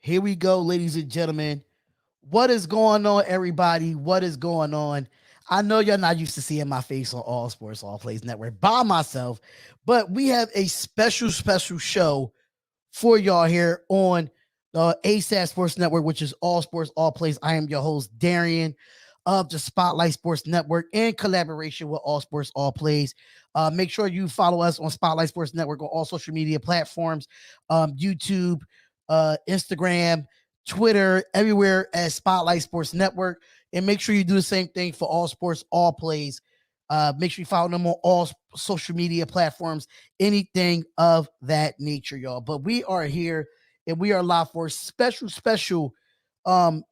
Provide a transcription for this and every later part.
Here we go, ladies and gentlemen. What is going on, everybody? What is going on? I know you're not used to seeing my face on All Sports All Plays Network by myself, but we have a special show for y'all here on the ASAP Sports Network, which is All Sports All Plays. I am your host, Darian of the Spotlight Sports Network in collaboration with All Sports All Plays. Make sure you follow us on Spotlight Sports Network on all social media platforms, YouTube, Instagram, Twitter, everywhere at Spotlight Sports Network. And make sure you do the same thing for All Sports All Plays. Make sure you follow them on all social media platforms, anything of that nature, y'all. But we are here and we are live for a special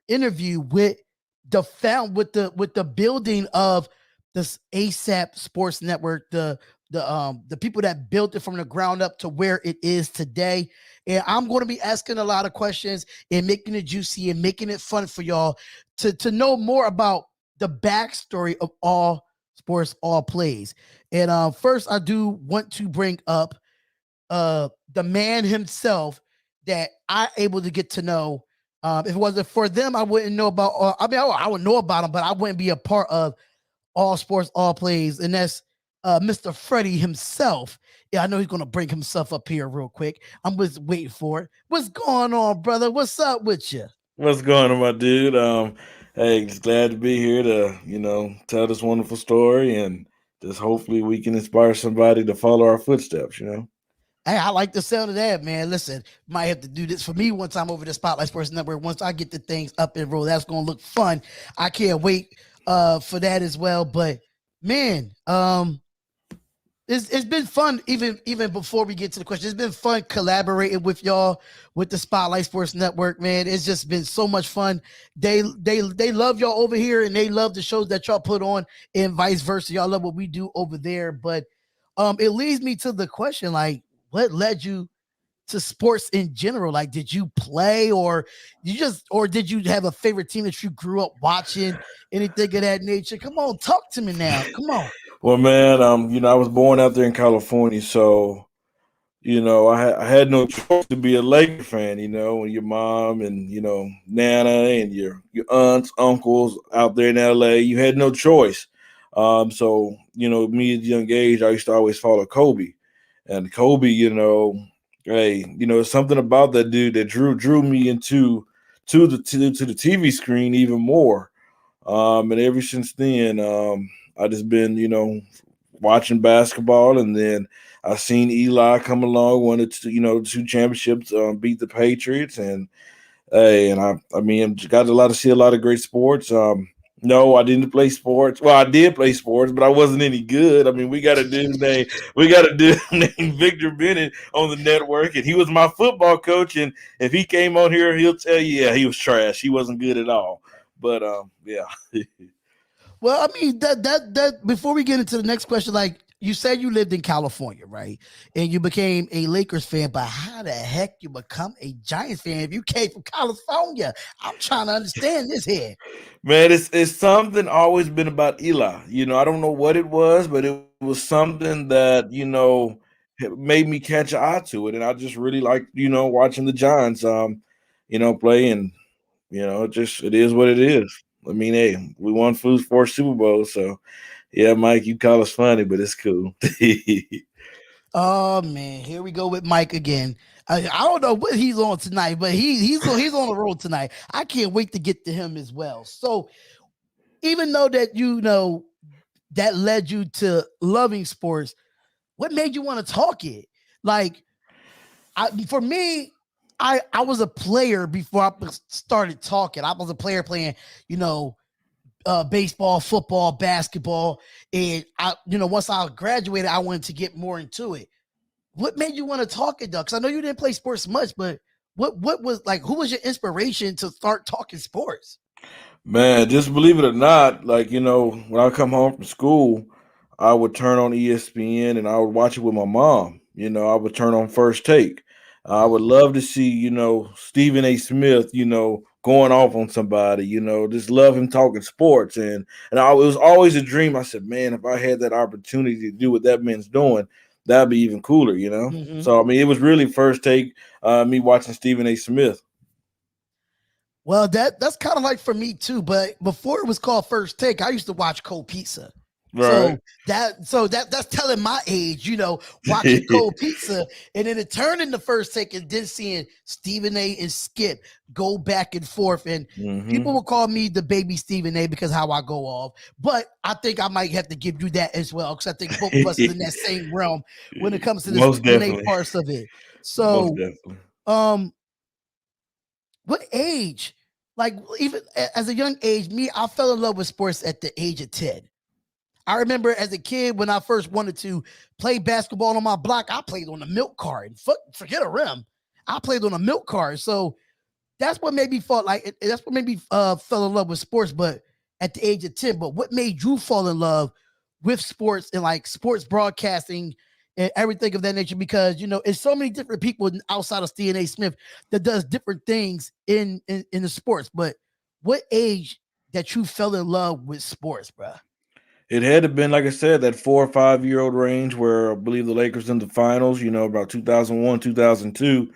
interview with the building of this ASAP Sports Network, the people that built it from the ground up to where it is today. And I'm going to be asking a lot of questions and making it juicy and making it fun for y'all to know more about the backstory of All Sports All Plays. And first, I do want to bring up the man himself that I able to get to know. If it wasn't for them, I wouldn't know about. I would know about him, but I wouldn't be a part of All Sports All Plays. And that's Mr. Freddie himself. Yeah, I know he's gonna bring himself up here real quick. I'm just waiting for it. What's going on, brother? What's up with you? What's going on, my dude? Hey, just glad to be here to, tell this wonderful story and just hopefully we can inspire somebody to follow our footsteps. Hey, I like the sound of that, man. Listen, might have to do this for me one time over the Spotlight Sports Network. Once I get the things up and roll, that's gonna look fun. I can't wait for that as well. But man, it's been fun even before we get to the question. It's been fun collaborating with y'all with the Spotlight Sports Network, man. It's just been so much fun. They love y'all over here and they love the shows that y'all put on and vice versa. Y'all love what we do over there. But it leads me to the question, like, what led you to sports in general? Like, did you play or did you have a favorite team that you grew up watching? Anything of that nature? Come on, talk to me now. Come on. Well, man, I was born out there in California, so I had no choice to be a Laker fan. When your mom and Nana and your aunts, uncles out there in LA, you had no choice. So me at a young age, I used to always follow Kobe, and Kobe, hey, it's something about that dude that drew me into to the TV screen even more. And ever since then, I just been watching basketball, and then I seen Eli come along, won the two championships, beat the Patriots, and hey, and I mean, got to see a lot of great sports. No, I didn't play sports. Well, I did play sports, but I wasn't any good. I mean, we got a dude named Victor Bennett on the network, and he was my football coach. And if he came on here, he'll tell you, yeah, he was trash. He wasn't good at all. But yeah. Well, I mean that before we get into the next question, like you said you lived in California, right? And you became a Lakers fan, but how the heck you become a Giants fan if you came from California? I'm trying to understand this here. Man, it's something always been about Eli. I don't know what it was, but it was something that made me catch an eye to it, and I just really like watching the Giants, play, and it is what it is. I mean, hey, we won four Super Bowls, so yeah, Mike, you call us funny, but it's cool. Oh man, here we go with Mike again. I don't know what he's on tonight, but he's on the road tonight. I can't wait to get to him as well. So even though that that led you to loving sports, what made you want to talk it? Like for me, I was a player before I started talking. I was a player playing, you know, baseball, football, basketball, and once I graduated, I wanted to get more into it. What made you want to talk it though? Because I know you didn't play sports much, but what was like? Who was your inspiration to start talking sports? Man, just believe it or not, like, when I come home from school, I would turn on ESPN and I would watch it with my mom. I would turn on First Take. I would love to see, Stephen A. Smith, going off on somebody, just love him talking sports. And it was always a dream. I said, man, if I had that opportunity to do what that man's doing, that'd be even cooler. Mm-hmm. So, I mean, it was really First Take, me watching Stephen A. Smith. Well, that's kind of like for me too. But before it was called First Take, I used to watch Cold Pizza. Right. That's telling my age, watching Cold Pizza, and then it turned into First Take, and then seeing Stephen A. and Skip go back and forth, and people Hmm. will call me the baby Stephen A. because how I go off. But I think I might have to give you that as well because I think both of us is in that same realm when it comes to the Most Stephen A. definitely. parts of it. Most So, definitely. um, what age? Like even as a young age, me, I fell in love with sports at the age of 10. I remember as a kid when I first wanted to play basketball on my block, I played on a milk cart. Forget a rim. I played on a milk cart. So that's what made me fall like that's what made me fell in love with sports, but at the age of 10. But what made you fall in love with sports and like sports broadcasting and everything of that nature? Because it's so many different people outside of Stephen A. Smith that does different things in the sports. But what age that you fell in love with sports, bro? It had to been, like I said, that 4 or 5 year old range where I believe the Lakers in the finals, about 2001, 2002.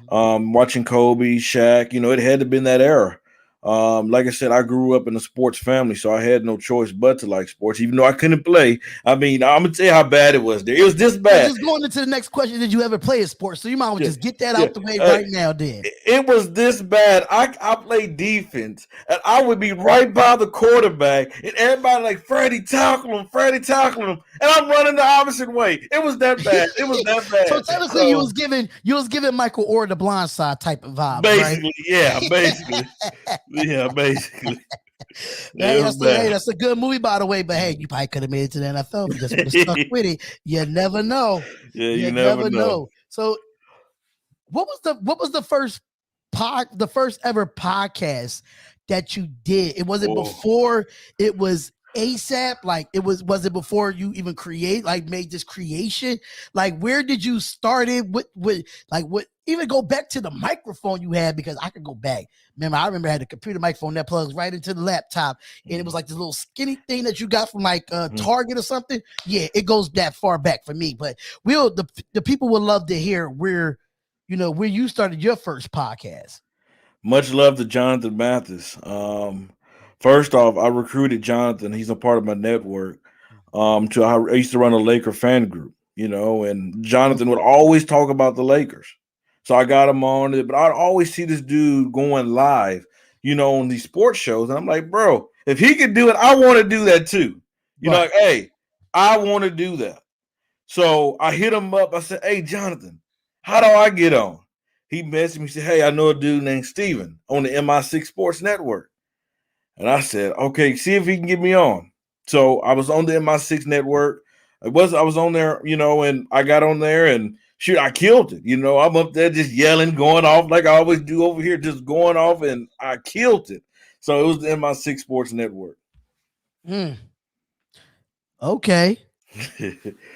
Mhm. Watching Kobe, Shaq, it had to been that era. Like I said, I grew up in a sports family, so I had no choice but to like sports, even though I couldn't play. I mean, I'm gonna tell you how bad it was there. It was this Well, bad. just going into the next question, did you ever play a sport? So you might as well Yeah, just get that yeah. out the way Uh, right now, then. it was this bad. I played defense, and I would be right by the quarterback, and everybody like Freddie tackle him, and I'm running the opposite way. It was that bad. It was that So bad. technically, So you was giving Michael Orr the blind side type of vibes, right? basically, yeah, basically, yeah, basically, it Hey, was bad. that's a good movie, by the way. But hey, you probably could have made it to the NFL if you just would have stuck with it. You never know. Yeah, you You never never know. know. So, what was the the first ever podcast that you did? It was it Oh, before it was ASAP? Like was it before you even made this creation? Like where did you start it? What even go back to the microphone you had because I could go back. I remember I had a computer microphone that plugs right into the laptop, and it was like this little skinny thing that you got from like mhm. Target or something. Yeah, it goes that far back for me. But the people would love to hear where you started your first podcast. Much love to Jonathan Mathis. First off, I recruited Jonathan. He's a part of my network. I used to run a Laker fan group, and Jonathan would Okay. always talk about the Lakers. So I got him on it, but I'd always see this dude going live, on these sports shows. And I'm like, bro, if he could do it, I want to do that too. Right. Like, hey, I want to do that. So I hit him up. I said, hey, Jonathan, how do I get on? He messaged me, said, hey, I know a dude named Steven on the MI6 Sports Network. And I said, okay, see if he can get me on. So I was on the MI6 network. I was on there, and I got on there and shoot, I killed it. I'm up there just yelling, going off like I always do over here, just going off, and I killed it. So it was the MI6 Sports Network. Mm, okay.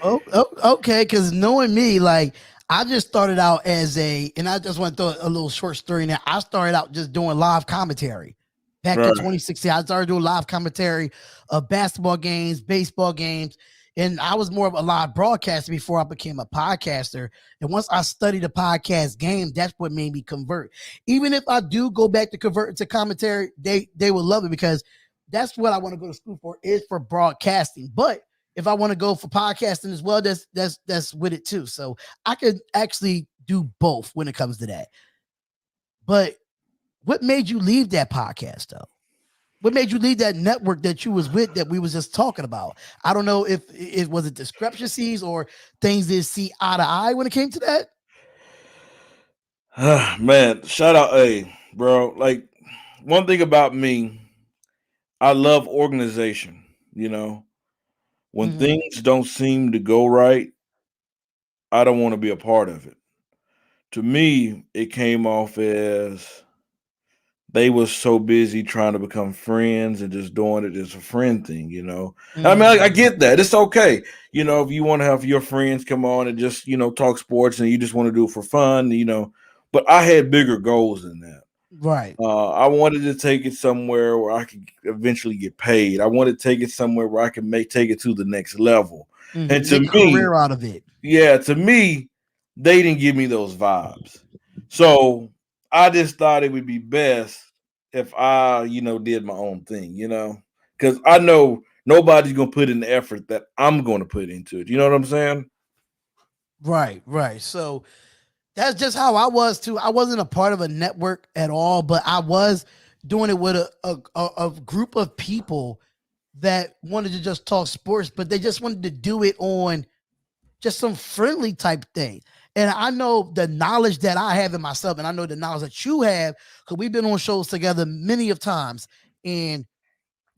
Okay. Because knowing me, like I just started out and I just want to throw a little short story in there. I started out just doing live commentary back in Right. 2016. I started doing live commentary of basketball games, baseball games, and I was more of a live broadcaster before I became a podcaster. And once I studied the podcast game, that's what made me convert. Even if I do go back to convert into commentary, they will love it because that's what I want to go to school for is for broadcasting. But if I want to go for podcasting as well, that's with it too. So I could actually do both when it comes to that. But what made you leave that podcast though? What made you leave that network that you was with that we was just talking about? I don't know if it was it discrepancies or things that see eye to eye when it came to that. Man, shout out, hey, bro. Like, one thing about me, I love organization. When Mhm. things don't seem to go right, I don't want to be a part of it. To me, it came off as they was so busy trying to become friends and just doing it as a friend thing. I mean, I Mm. get that. It's okay. If you want to have your friends come on and just, talk sports and you just want to do it for fun. But I had bigger goals than that. Right. I wanted to take it somewhere where I could eventually get paid. I wanted to take it somewhere where I can take it to the next level. And Mhm. to Make a me, career out of it. yeah, to me, they didn't give me those vibes. So I just thought it would be best if I, did my own thing, because I know nobody's gonna put in the effort that I'm gonna put into it. You know what I'm saying? Right, right. So that's just how I was too. I wasn't a part of a network at all, but I was doing it with a group of people that wanted to just talk sports, but they just wanted to do it on just some friendly type thing. And I know the knowledge that I have in myself, and I know the knowledge that you have, because we've been on shows together many of times. And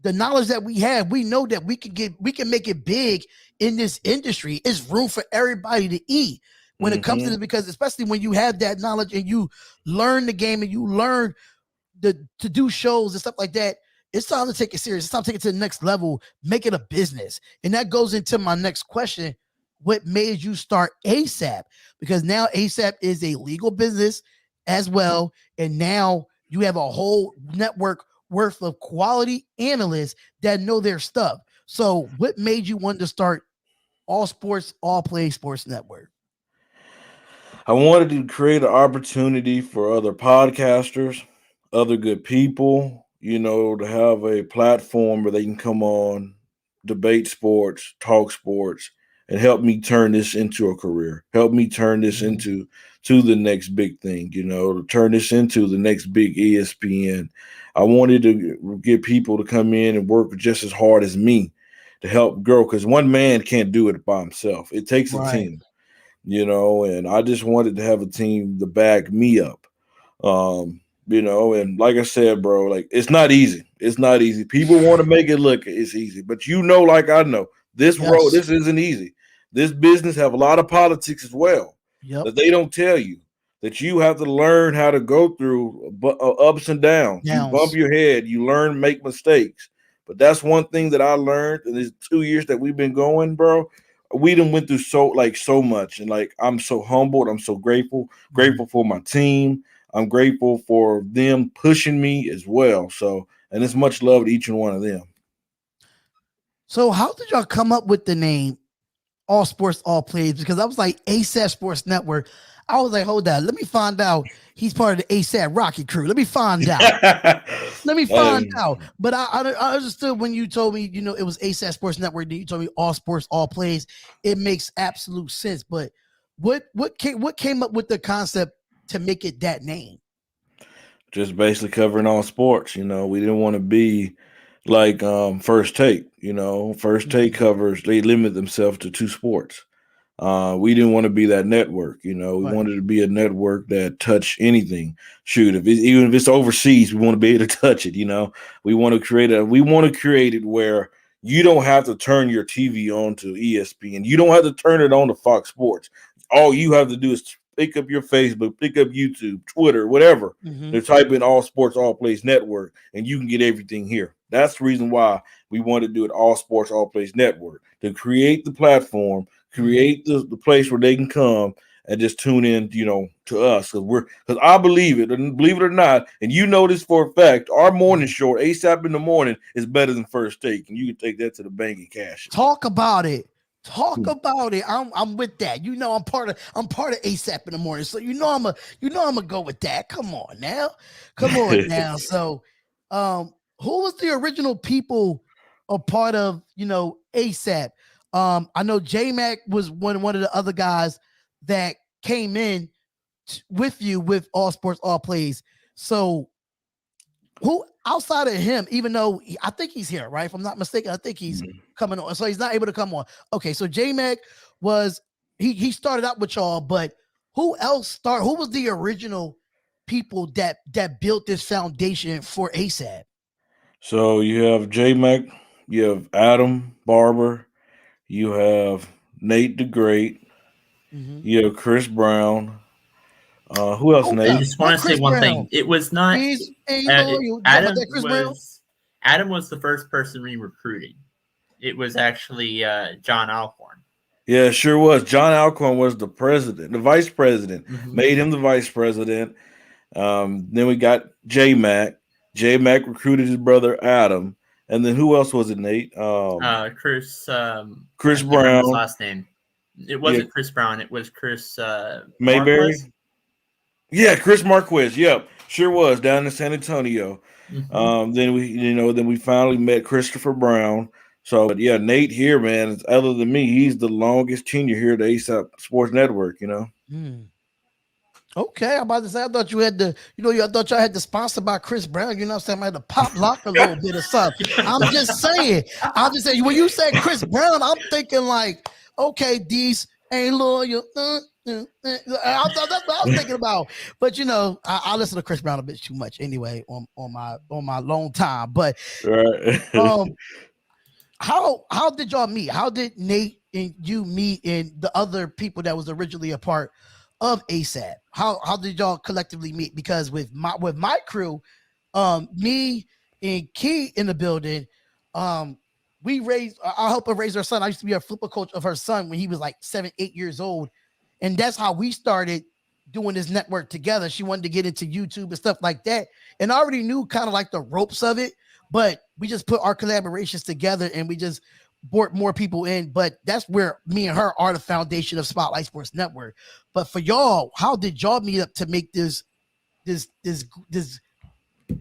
the knowledge that we have, we know that we can make it big in this industry. It's room for everybody to eat when it comes to this, Mm-hmm. because especially when you have that knowledge and you learn the game and you learn to do shows and stuff like that, it's time to take it serious. It's time to take it to the next level, make it a business. And that goes into my next question. What made you start ASAP? Because now ASAP is a legal business as well. And now you have a whole network worth of quality analysts that know their stuff. So what made you want to start All Sports, All Play Sports Network? I wanted to create an opportunity for other podcasters, other good people, to have a platform where they can come on, debate sports, talk sports, and help me turn this into a career. Help me turn this Mhm. into to the next big thing, to turn this into the next big ESPN. I wanted to get people to come in and work just as hard as me to help grow, because one man can't do it by himself. It takes a Right. team, and I just wanted to have a team to back me up. And like I said, bro, like it's not easy. It's not easy. People want to make it look it's easy, but like I know, this road, Yes. this isn't easy. This business have a lot of politics as well Yep. that they don't tell you, that you have to learn how to go through ups and downs. You bump Downs. your head, you learn, make mistakes. But that's one thing that I learned in these 2 years that we've been going, bro. We done went through so much, and like I'm so humbled. I'm so grateful. Mhm. Grateful for my team. I'm grateful for them pushing me as well. So, and it's much love to each and one of them. So how did y'all come up with the name All Sports, All Plays? Because I was like ASAP Sports Network. I was like, hold on, let me find out he's part of the ASAP Rocky crew. Let me find out. Let me find Um, out. But I understood when you told me, it was ASAP Sports Network. Then you told me All Sports, All Plays. It makes absolute sense. But what came up with the concept to make it that name? just basically covering all sports. We didn't want to be like First Take. First Take Mhm. covers, they limit themselves to two sports. We didn't want to be that network. We Right. wanted to be a network that touched anything. Shoot, even if it's overseas, we want to be able to touch it. We want to create it where you don't have to turn your TV on to ESPN. You don't have to turn it on to Fox Sports. All you have to do is pick up your Facebook, pick up YouTube, Twitter, whatever. Hmm. They type in All Sports All Plays Network, and you can get everything here. That's the reason why we want to do it All Sports All Plays Network, to create the platform, Hmm. create the place where they can come and just tune in, to us, because I believe it, and believe it or not, and you know this for a fact, our morning show, ASAP in the morning, is better than First Take, and you can take that to the bank and cash Talk about it. Talk it. about it. I'm with that. I'm part of ASAP in the morning. So I'm gonna go with that. Come on now. Come on now. So who was the original people a part of, ASAP? I know J Mac was one of the other guys that came in with you with All Sports, All Plays. So who outside of him, even though I think he's here, right? If I'm not mistaken, I think he's coming on. So he's not able to come on. Okay, so J Mac was he started out with y'all, but who was the original people that built this foundation for ASAP? So you have J Mac, you have Adam Barber, you have Nate the Great, Mm-hmm. you have Chris Brown. Who else? Hold I up. Nate. just What want to say Chris one Brown? thing. It was not He's ain't loyal. You talking about that Adam Chris Brown? was the first person we recruited. It was actually John Alcorn. Yeah, it sure was. John Alcorn was the president, the vice president, Hmm. made him the vice president. Then we got J Mac. J Mac recruited his brother Adam. And then who else was it, Nate? Chris, I Chris can't remember his Brown. last name. It Yeah, wasn't Chris Brown. It was Chris Marquez. Mayberry. Yeah, Chris Marquez. Yep. Sure was down in San Antonio. Hmm. Then we finally met Christopher Brown. So, but yeah, Nate here, man. Other than me, he's the longest tenure here at the ASAP Sports Network. Hmm. Okay, I'm about to say, I thought you had I thought y'all had the sponsor by Chris Brown. You know what I'm saying? I had to pop lock a little bit or something. I'm just saying. I'm just saying. When you said Chris Brown, I'm thinking like, okay, these ain't loyal. That's what I was thinking about. But I listen to Chris Brown a bit too much anyway on my long time. But Right. um, how did y'all meet? How did Nate and you meet and the other people that was originally a part of ASAP? How did y'all collectively meet? Because with my crew, me and Key in the building, um, we raised. I helped her raise her son. I used to be a football coach of her son when he was like 7, 8 years old, and that's how we started doing this network together. She wanted to get into YouTube and stuff like that, and I already knew kind of like the ropes of it, but we just put our collaborations together and we just brought more people in. But that's where me and her are the foundation of Spotlight Sports Network. But for y'all, how did y'all meet up to make this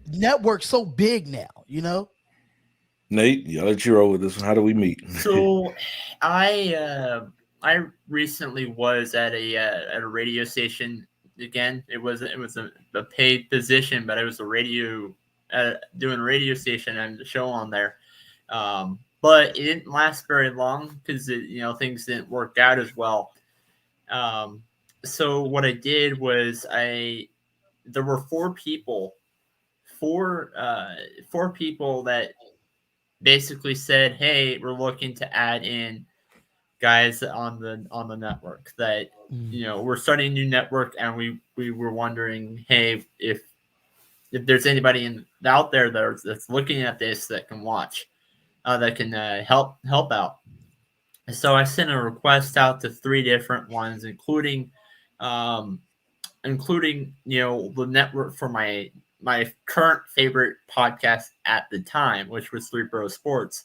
network so big now? Nate, I'll let you roll with this one. How do we meet? So, I recently was at a radio station again. It was a paid position, but it was a radio doing a radio station and the show on there. But it didn't last very long because things didn't work out as well. Um, so what I did was there were four people that basically said, "Hey, we're looking to add in guys on the network that we're starting a new network, and we were wondering, hey, if there's anybody out there that's looking at this that can watch, that can help out." So I sent a request out to three different ones, um, including the network for my current favorite podcast at the time, which was Three Bro Sports.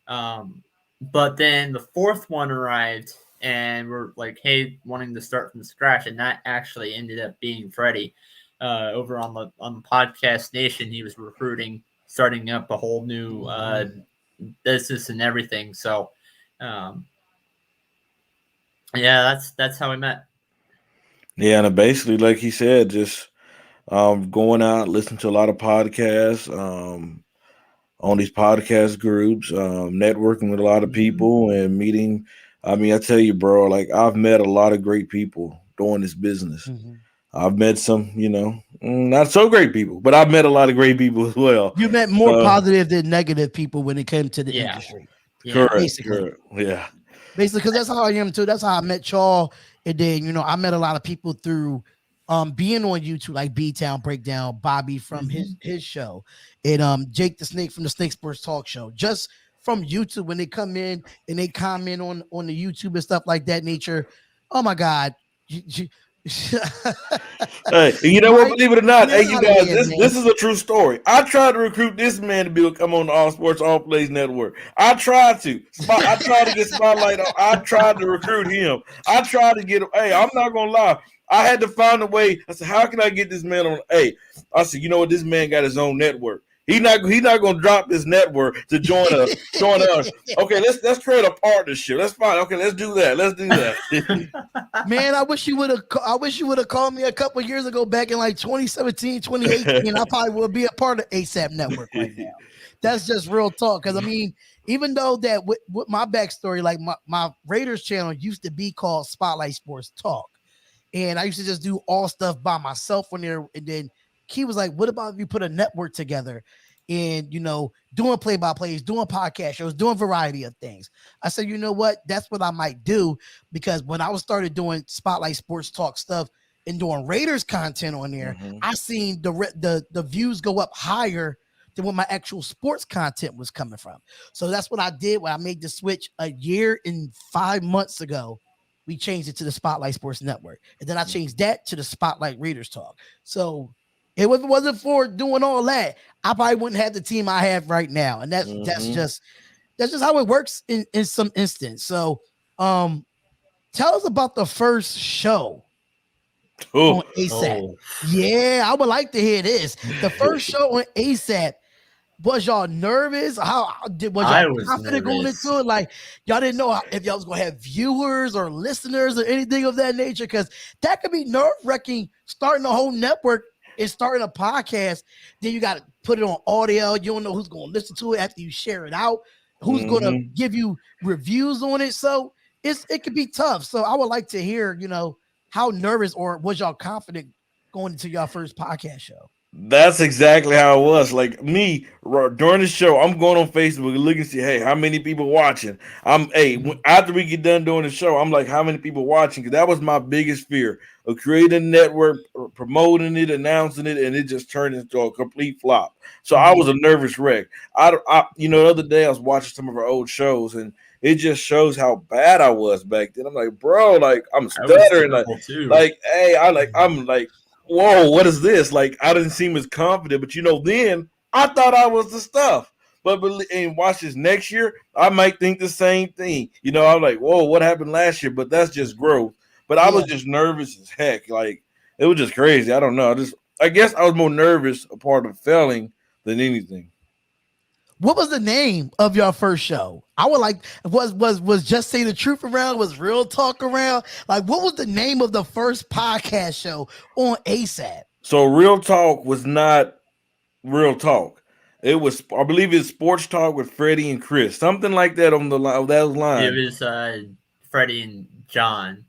But then the fourth one arrived, and we're like, "Hey, wanting to start from scratch," and that actually ended up being Freddie, over on the Podcast Nation. He was recruiting, starting up a whole new business and everything. So, um, yeah, that's how we met. Yeah, and basically, like he said, just going out, listening to a lot of podcasts, on these podcast groups, networking with a lot of people and meeting. I mean, I tell you, bro, like I've met a lot of great people doing this business. Mhm. I've met some, not so great people, but I've met a lot of great people as well. You met more So, positive than negative people when it came to the Yeah, industry, yeah. correct, basically. correct, yeah. Because that's how I am too. That's how I met y'all. And then I met a lot of people through being on YouTube, like B Town Breakdown, Bobby from his Hmm. his show, and Jake the Snake from the Snake Sports Talk Show. Just from YouTube when they come in and they comment on the YouTube and stuff like that nature. Oh my God. Hey, and you know what? Mike, Believe it or not, hey, get you out of guys, here, this man. is a true story. I tried to recruit this man to come on the All Sports All Plays Network. I tried to. I tried to get Spotlight on. I tried to recruit him. I tried to get him. Hey, I'm not gonna lie. I had to find a way. I said, how can I get this man on? Hey, I said, you know what? This man got his own network. He not gonna drop this network to join us. Join us. Okay, let's create a partnership. That's fine. Okay, let's do that. Let's do that. Man, I wish you would have. I wish you would have called me a couple years ago, back in like 2017, 2018. I probably would be a part of ASAP Network right now. That's just real talk. Because I mean, even though that with my backstory, like my Raiders channel used to be called Spotlight Sports Talk, and I used to just do all stuff by myself on there. And then Key was like, "What about if you put a network together?" And doing play-by-plays, doing podcast shows, doing variety of things. I said, you know what? That's what I might do, because when I was started doing Spotlight Sports Talk stuff and doing Raiders content on there, Mhm. I seen the views go up higher than what my actual sports content was coming from. So that's what I did when I made the switch a year and 5 months ago. We changed it to the Spotlight Sports Network, and then I changed that to the Spotlight Raiders Talk. So if it wasn't for doing all that, I probably wouldn't have the team I have right now. And Mhm. that's just how it works in some instance. So tell us about the first show. on Oh, ASAP. Oh, Yeah, I would like to hear this. The first show on ASAP. Was y'all nervous? Was I y'all was confident going nervous. into it? Like y'all didn't know if y'all was gonna have viewers or listeners or anything of that nature, because that could be nerve wracking. Starting a whole network and starting a podcast, then you got to put it on audio. You don't know who's gonna listen to it after you share it out. Who's gonna hmm give you reviews on it? So it could be tough. So I would like to hear, how nervous or was y'all confident going into your first podcast show? That's exactly how it was. Like me during the show, I'm going on Facebook and looking to see, hey, how many people watching? After we get done doing the show, I'm like, how many people watching? Because that was my biggest fear of creating a network, promoting it, announcing it, and it just turned into a complete flop. So I was a nervous wreck. The other day I was watching some of our old shows, and it just shows how bad I was back then. I'm like, bro, like I'm I was stuttering, terrible too. like, hey, I'm like, whoa, what is this? Like, I didn't seem as confident, but then I thought I was the stuff. And watch this next year, I might think the same thing. I'm like, whoa, what happened last year? But that's just growth. But I Yeah. was just nervous as heck. Like, it was just crazy. I don't know. I guess I was more nervous a part of failing than anything. What was the name of your first show? I would like was Just Say the Truth around? Was Real Talk around? Like, what was the name of the first podcast show on ASAP? So Real Talk was not Real Talk. It was, I believe, it's Sports Talk with Freddie and Chris, something like that on the line. That It line. was Freddie and John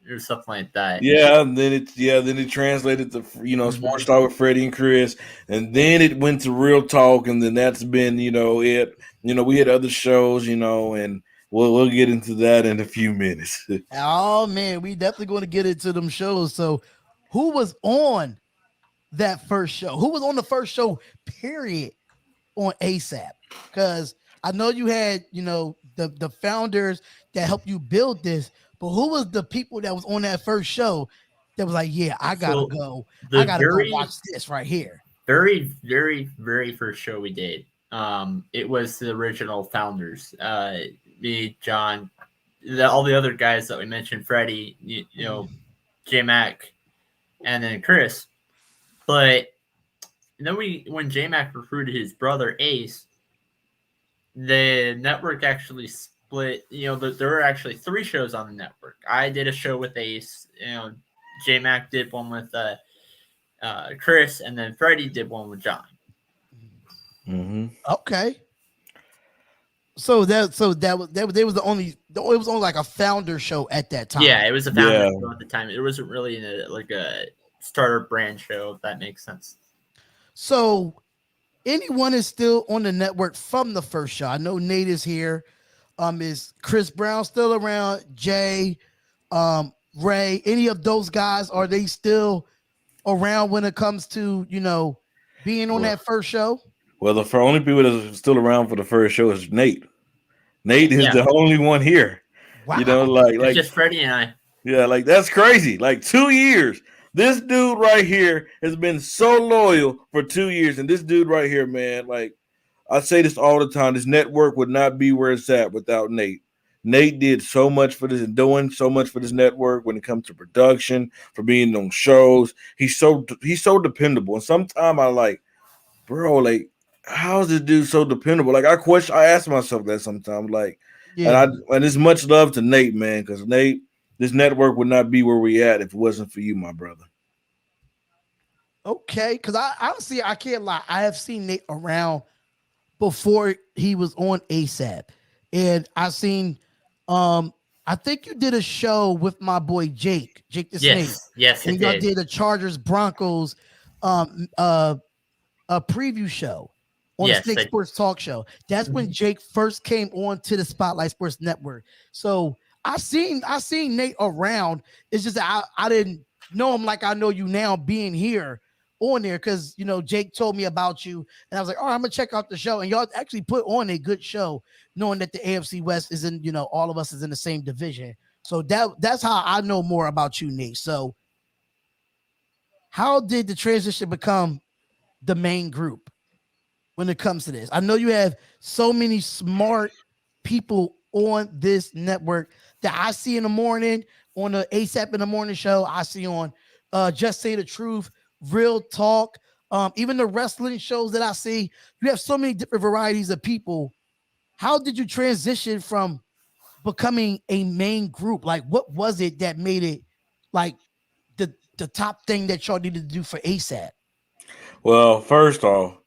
or something like that. Yeah, and then it translated to Hmm. Sports Talk with Freddie and Chris, and then it went to Real Talk, and then that's been it. We had other shows, and we'll get into that in a few minutes. Oh man, we definitely going to get into them shows. So, who was on that first show? Who was on the first show? Period on ASAP, because I know you had the founders that helped you build this, but who was the people that was on that first show that was like, yeah, So I the gotta go watch this right here. very first show we did, it was the original founders. Me, John, all the other guys that we mentioned, Freddie, J Mac, and then Chris. But then when J Mac recruited his brother Ace, the network actually split. There were actually three shows on the network. I did a show with Ace. J Mac did one with Chris, and then Freddie did one with John. hmm Okay. So that they was it was only like a founder show at that time. Yeah, it was a founder Yeah. show at the time. It wasn't really like a starter brand show, if that makes sense. So anyone is still on the network from the first show. I know Nate is here. Is Chris Brown still around? Jay, Ray, any of those guys, are they still around when it comes to being on Well, that first show? well, the only people that's still around for the first show is Nate. Nate is Yeah, the only one here. Wow. it's just Freddie and I. Yeah, like that's crazy. Like 2 years. This dude right here has been so loyal for 2 years. And this dude right here, man, like I say this all the time. This network would not be where it's at without Nate. Nate did so much for this and doing so much for this network when it comes to production, for being on shows. He's so dependable. And sometimes I like, bro, like, how is this dude so dependable? Like I ask myself that sometimes. Like, Yeah. and it's much love to Nate, man, because Nate, this network would not be where we at if it wasn't for you, my brother. Okay. Because I honestly, I can't lie. I have seen Nate around before he was on ASAP. And I seen I think you did a show with my boy Jake the Snake. Yes, it And y'all did. did a Chargers Broncos um uh a preview show on the Yes, Snake Sports Talk Show. That's when Mhm. Jake first came on to the Spotlight Sports Network. So I seen Nate around. It's just that I didn't know him like I know you now being here on there, because Jake told me about you and I was like, all right, I'm gonna check out the show. And y'all actually put on a good show, knowing that the AFC West is in, all of us is in the same division. So that's how I know more about you, Nate. So how did the transition become the main group when it comes to this? I know you have so many smart people on this network that I see in the morning on the ASAP in the morning show. I see on Just Say the Truth, Real Talk, even the wrestling shows that I see. You have so many different varieties of people. How did you transition from becoming a main group? Like, what was it that made it like the top thing that y'all needed to do for ASAP? Well, first off,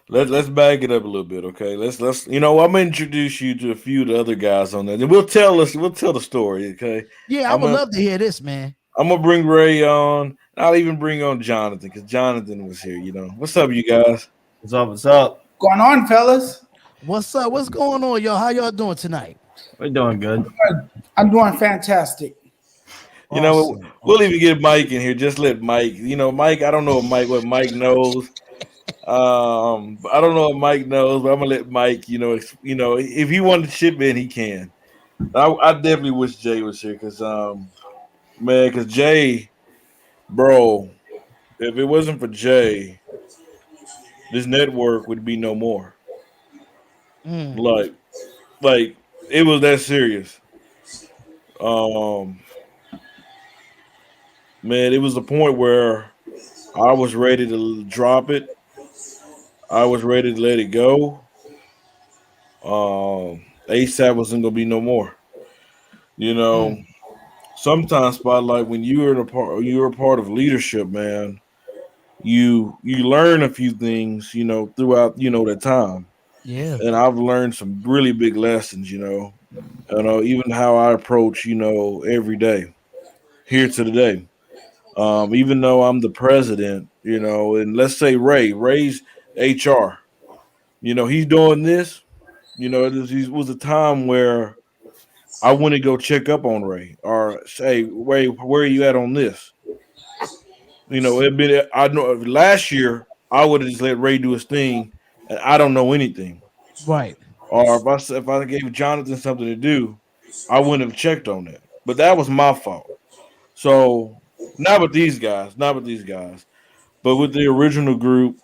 let's back it up a little bit, okay? Let's I'm gonna introduce you to a few of the other guys on there. And we'll tell the story, okay? Yeah, I I'm would gonna love to hear this, man. I'm gonna bring Ray on. I'll even bring on Jonathan because Jonathan was here. What's up, you guys? What's up? What's up? Going on, fellas? What's up? What's going on, y'all? How y'all doing tonight? We're doing good. I'm doing fantastic. We'll even get Mike in here. Just let Mike. Mike. I don't know what Mike knows. I don't know what Mike knows, but I'm gonna let Mike. If he wanted to chip in, he can. I definitely wish Jay was here because because Jay, bro, if it wasn't for Jay, this network would be no more. Mm. Like it was that serious. Man, it was the point where I was ready to drop it. I was ready to let it go. ASAP wasn't gonna be no more. You know, sometimes Spotlight, when you're a part of leadership, man, you learn a few things, throughout, that time. Yeah. And I've learned some really big lessons, even how I approach, every day here to the day. Even though I'm the president, and let's say Ray's HR, he's doing this, it was a time where I wouldn't go check up on Ray or say, Ray, where are you at on this? I know last year I would have just let Ray do his thing and I don't know anything. Right. Or if I gave Jonathan something to do, I wouldn't have checked on that. But that was my fault. So not with these guys, but with the original group,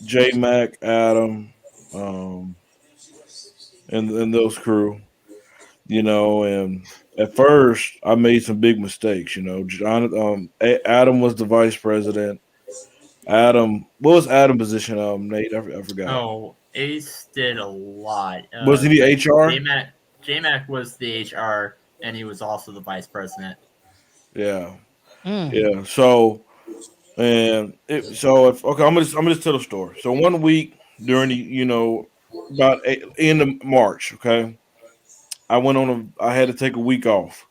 J Mac, Adam, um, and those crew, and at first I made some big mistakes. Adam was the vice president. Adam, what was Adam's position? Nate, I forgot. Oh, Ace did a lot. Was he the HR? J-Mac was the HR, and he was also the vice president. Yeah, Mm. yeah. So okay, I'm gonna just tell the story. So one week during about end of March, okay, I had to take a week off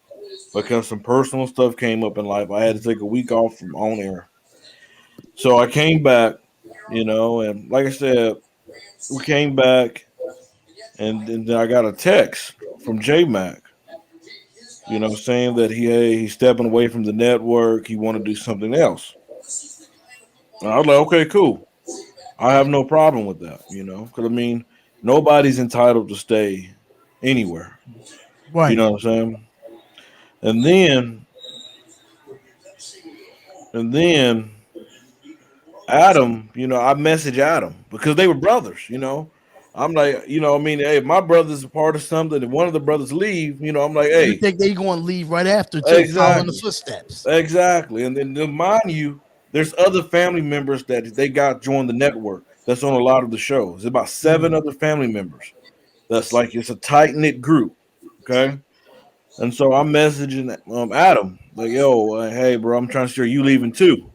because some personal stuff came up in life. I had to take a week off from on air. So I came back, and like I said, we came back, and then I got a text from J Mac, saying that he's stepping away from the network. He want to do something else. And I was like, okay, cool. I have no problem with that, because nobody's entitled to stay anywhere. You Right. know what I'm saying? And then, and then Adam, I messaged Adam because they were brothers. I'm like, hey, if my brother's a part of something, and one of the brothers leave, I'm like, You hey, think they going to leave right after too, following the exactly, footsteps? exactly. And then mind you, there's other family members that they got joined the network. That's on a lot of the shows. There's about 7 other family members. That's like it's a tight knit group. Okay. And so I'm messaging Adam, like, yo, hey, bro, I'm trying to see, are you leaving too?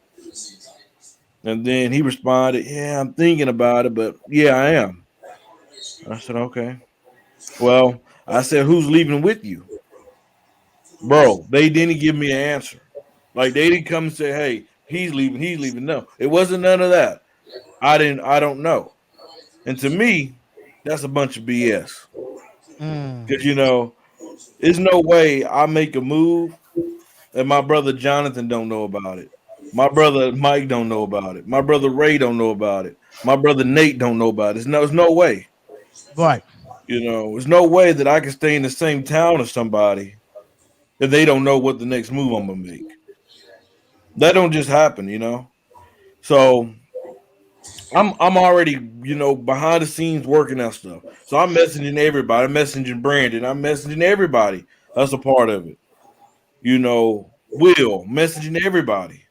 And then he responded, yeah, I'm thinking about it, but yeah, I am. I said, okay. Well, I said, who's leaving with you? Bro, they didn't give me an answer. Like, they didn't come and say, hey, he's leaving, he's leaving. No, it wasn't none of that. I don't know. And to me, that's a bunch of BS. Mm. Because, there's no way I make a move and my brother Jonathan don't know about it. My brother Mike don't know about it. My brother Ray don't know about it. My brother Nate don't know about it. There's no way. Right. There's no way that I can stay in the same town as somebody if they don't know what the next move I'm gonna make. That don't just happen. So I'm already, behind the scenes working that stuff. So I'm messaging everybody. I'm messaging Brandon. I'm messaging everybody. That's a part of it. Will messaging everybody.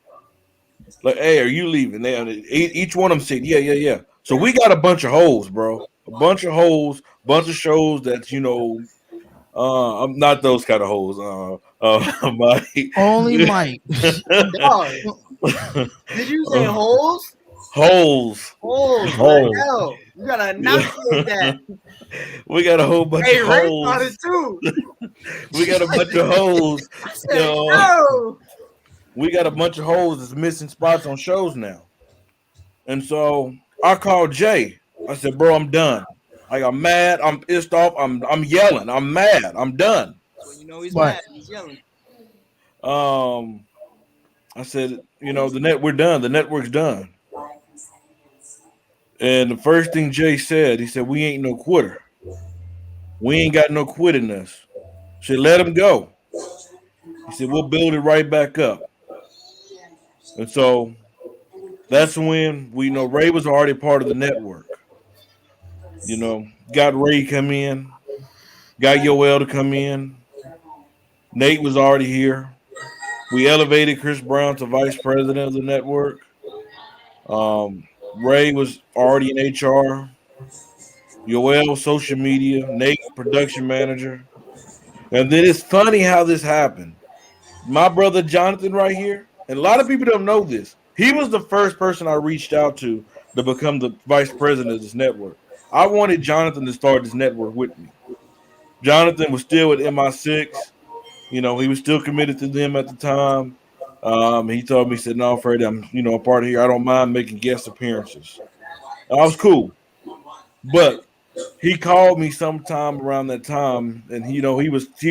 Like, hey, are you leaving? Each one of them said, yeah. So we got a bunch of hoes, bro. A bunch of hoes, bunch of shows that I'm not those kind of hoes. Mike. Only Mike. Dog, did you say holes? Holes. Holes, like Holes. hell. You gotta Yeah. enunciate that. We got a whole bunch Hey, of Ray hoes. thought it too. We got a bunch of hoes. I said, no. We got a bunch of hoes that's missing spots on shows now. And so I called Jay. I said, bro, I'm done. Like, I'm mad. I'm pissed off. I'm yelling. I'm mad. I'm done. That's when you know he's What? mad. He's yelling. I said, we're done. The network's done. And the first thing Jay said, he said, we ain't no quitter. We ain't got no quit in us. I said, let him go. He said, we'll build it right back up. And so that's when we know Ray was already part of the network. Got Ray come in, got Yoel to come in. Nate was already here. We elevated Chris Brown to vice president of the network. Ray was already in HR. Yoel, social media. Nate, production manager. And then it's funny how this happened. My brother Jonathan right here, and a lot of people don't know this. He was the first person I reached out to become the vice president of this network. I wanted Jonathan to start this network with me. Jonathan was still at MI6. He was still committed to them at the time. He told me, he said, no, Freddie, I'm, a part of here. I don't mind making guest appearances. I was cool. But he called me sometime around that time, and he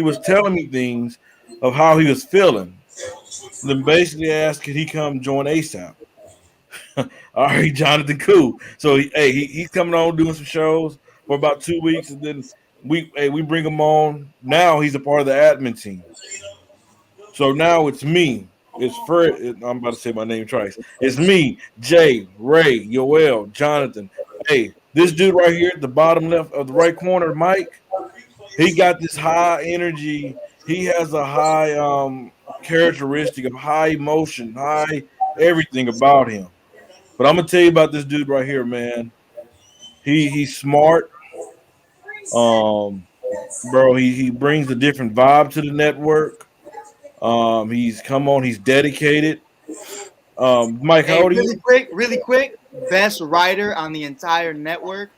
was telling me things of how he was feeling. Then basically asked, could he come join ASAP? All right, Jonathan, cool. So he's coming on doing some shows for about 2 weeks, and then we bring him on. Now he's a part of the admin team. So now it's me. It's Fred. I'm about to say my name twice. It's me, Jay, Ray, Yoel, Jonathan. Hey, this dude right here at the bottom left of the right corner, Mike. He got this high energy. He has a high characteristic of high emotion, high everything about him. But I'm gonna tell you about this dude right here, man. He's smart. Bro, he brings a different vibe to the network. He's dedicated. Mike, how Hey, old are you? really quick. Best writer on the entire network.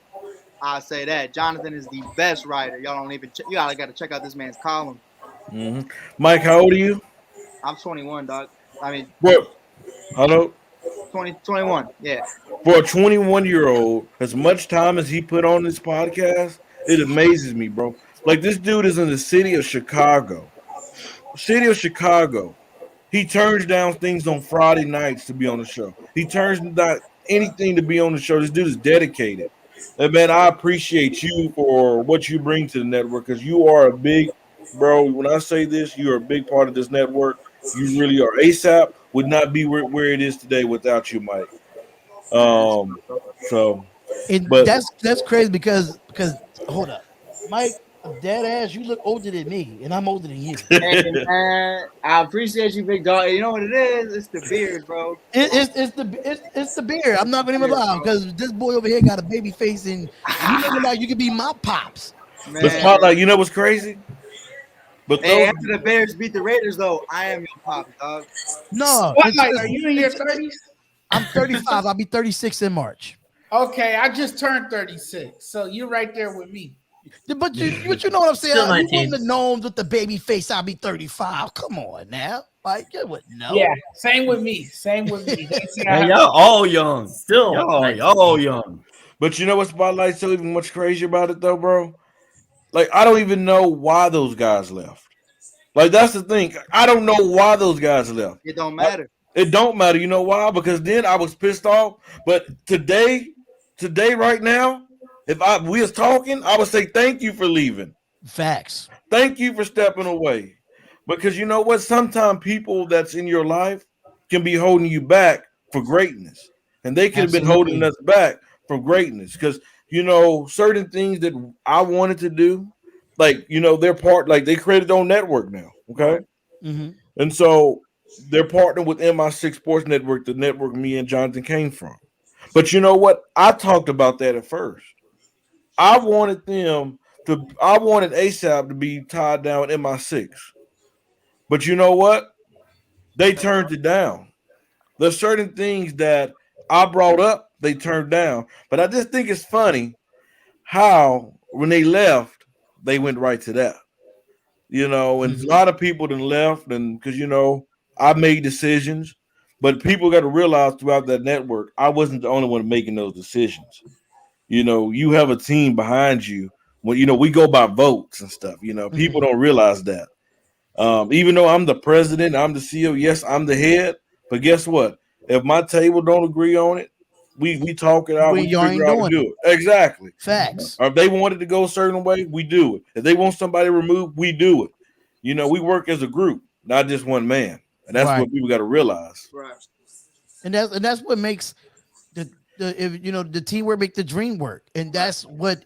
I'll say that. Jonathan is the best writer. Y'all don't even. You got to check out this man's column. Mm-hmm. Mike, how old are you? I'm 21, dog. I mean, What? Hello? 21. Yeah. For a 21-year-old, as much time as he put on this podcast, it amazes me, bro. Like, this dude is in the city of Chicago. City of Chicago. He turns down things on Friday nights to be on the show. He turns down anything to be on the show. This dude is dedicated. And man, I appreciate you for what you bring to the network, because you are a big, bro. When I say this, you are a big part of this network. You really are. ASAP would not be where it is today without you, Mike. So, And but that's crazy because hold up, Mike, dead ass, you look older than me, and I'm older than you. Hey, man, I appreciate you, big dog. You know what it is? It's the beard, bro. It's the beard. I'm not gonna even lie, because this boy over here got a baby face, and you looking like you could be my pops. Man. but Spotlight, you know what's crazy? But Hey, those, after the Bears beat the Raiders, though, I am your pop, dog. No, Spotlight, are you in your 30s? I'm 35. I'll be 36 in March. Okay, I just turned 36, so you're right there with me. But you know what I'm saying? Still You 19. wouldn't have known with the baby face. I'll be 35. Come on now, like you wouldn't know. Yeah, same with me. Same with me. They say I Man, have- y'all all young. Still Y'all 19. all young. but you know what Spotlight's so even much crazier about it though, bro? Like, I don't even know why those guys left. Like, that's the thing. I don't know why those guys left. It don't matter. It don't matter. You know why? Because then I was pissed off. But today, right now, if we was talking, I would say thank you for leaving. Facts. Thank you for stepping away. Because you know what? Sometimes people that's in your life can be holding you back for greatness. And they could have been holding us back from greatness. Because, certain things that I wanted to do, like, they're part, like, they created their own network now. Okay. Mm-hmm. And so they're partnered with MI6 Sports Network, the network me and Jonathan came from. But you know what? I talked about that at first. I wanted them I wanted ASAP to be tied down with MI6. But you know what? They turned it down. There's certain things that I brought up, they turned down. But I just think it's funny how when they left, they went right to that. And a lot of people then left, and because I made decisions, but people got to realize throughout that network, I wasn't the only one making those decisions. You have a team behind you. When we go by votes and stuff. People don't realize that. Even though I'm the president, I'm the CEO. Yes, I'm the head. But guess what? If my table don't agree on it, we talk it out. We Y'all ain't figure out how to doing do it. Exactly. Facts. Or if they wanted to go a certain way, we do it. If they want somebody removed, we do it. We work as a group, not just one man. And that's Right. what people got to realize. Right. And that's what makes the teamwork make the dream work. And that's what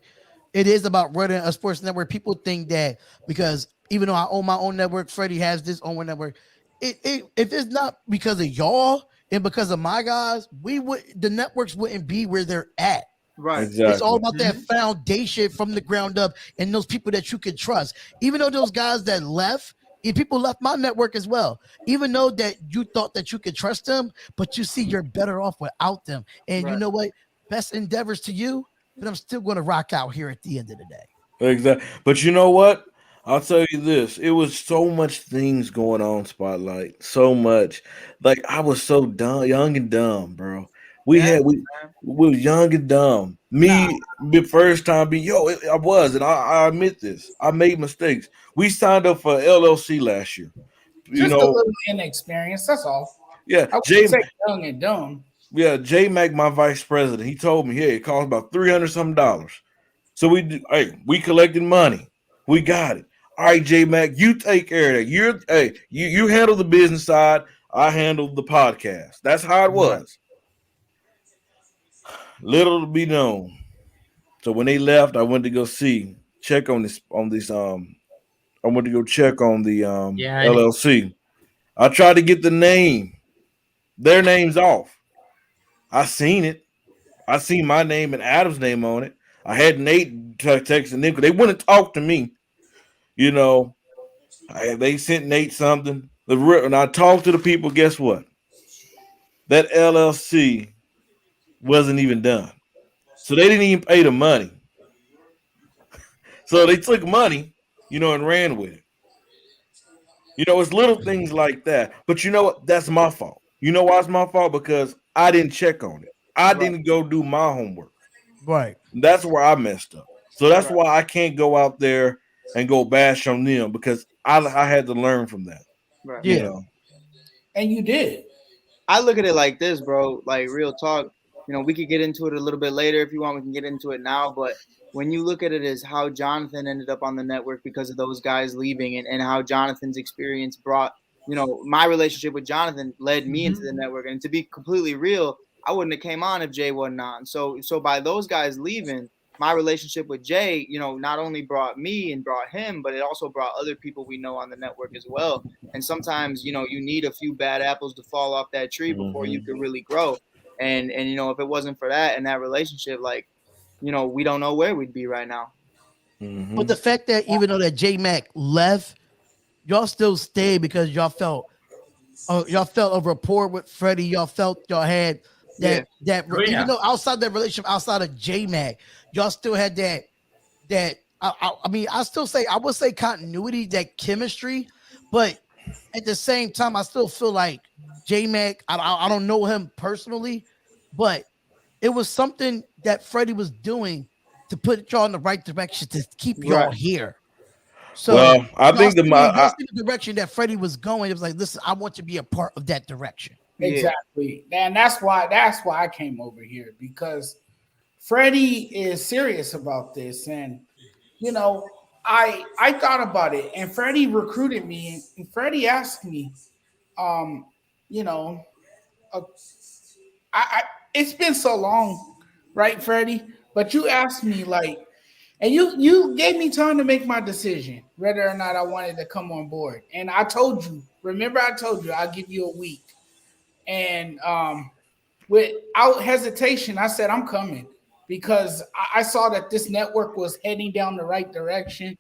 it is about running a sports network. People think that because even though I own my own network, Freddie has this own network. If it's not because of y'all and because of my guys, the networks wouldn't be where they're at. Right. Exactly. It's all about that foundation from the ground up and those people that you can trust. Even though those guys that left, and people left my network as well, even though that you thought that you could trust them, but you see you're better off without them. And you know what? Best endeavors to you, but I'm still going to rock out here at the end of the day. Exactly. But you know what? I'll tell you this. It was so much things going on, Spotlight. So much. Like I was so dumb, young and dumb, bro. We were young and dumb. Me, the first time being I was, and I admit this. I made mistakes. We signed up for LLC last year. Just a little inexperience. That's all. Yeah, I wouldn't say young and dumb. Yeah, J Mac, my vice president, he told me, hey, it costs about $300 something. So we collected money. We got it. All right, J Mac, you take care of that. You handle the business side. I handle the podcast. That's how it was. Little to be known. So when they left, I went to go check on this. I went to go check on the LLC. I tried to get their names off. I seen it. I seen my name and Adam's name on it. I had Nate texting them because they wouldn't talk to me. They sent Nate something. And I talked to the people. Guess what? That LLC wasn't even done. So they didn't even pay the money. So they took money, and ran with it. It's little things like that. But you know what? That's my fault. You know why it's my fault? Because I didn't check on it. I didn't go do my homework. Right. That's where I messed up. So that's why I can't go out there and go bash on them because I had to learn from that. Right. Yeah. And you did. I look at it like this, bro. Like real talk. We could get into it a little bit later if you want. We can get into it now. But when you look at it as how Jonathan ended up on the network because of those guys leaving and how Jonathan's experience brought, my relationship with Jonathan led me into the network. And to be completely real, I wouldn't have came on if Jay wasn't on. So by those guys leaving, my relationship with Jay, not only brought me and brought him, but it also brought other people we know on the network as well. And sometimes, you need a few bad apples to fall off that tree before you can really grow. And if it wasn't for that and that relationship, like, we don't know where we'd be right now. But the fact that even though that J Mac left, y'all still stayed because y'all felt a rapport with Freddie. Y'all felt y'all had that even though outside that relationship, outside of J Mac, y'all still had that I would say continuity, that chemistry, but at the same time, I still feel like J Mac, I don't know him personally, but it was something that Freddie was doing to put y'all in the right direction to keep y'all here. So I think the direction that Freddie was going, it was like, listen, I want to be a part of that direction. Exactly. And that's why I came over here, because Freddie is serious about this. And I thought about it, and Freddie recruited me, and Freddie asked me, it's been so long, right, Freddie? But you asked me and you gave me time to make my decision whether or not I wanted to come on board. And I told you remember I told you I'll give you a week. And without hesitation, I said, I'm coming because I saw that this network was heading down the right direction.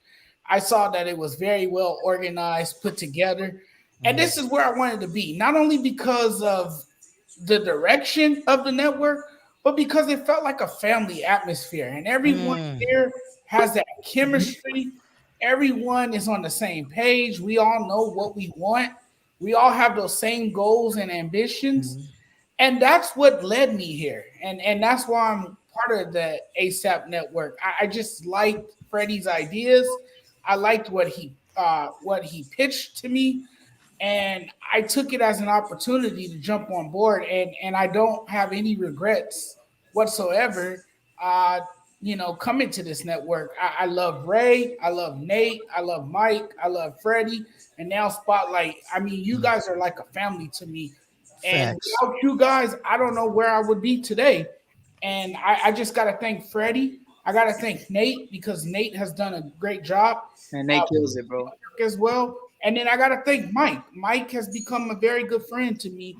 I saw that it was very well organized, put together. And this is where I wanted to be, not only because of the direction of the network, but because it felt like a family atmosphere. And everyone here has that chemistry. Everyone is on the same page. We all know what we want. We all have those same goals and ambitions. And that's what led me here. And that's why I'm part of the ASAP network. I just liked Freddie's ideas. I liked what he pitched to me. And I took it as an opportunity to jump on board, and I don't have any regrets whatsoever. Coming to this network, I love Ray, I love Nate, I love Mike, I love Freddie, and now Spotlight. I mean, you guys are like a family to me, and Facts. without you guys, I don't know where I would be today. And I just got to thank Freddie. I got to thank Nate because Nate has done a great job. And Nate kills it, bro. As well. And then I got to thank Mike. Mike has become a very good friend to me.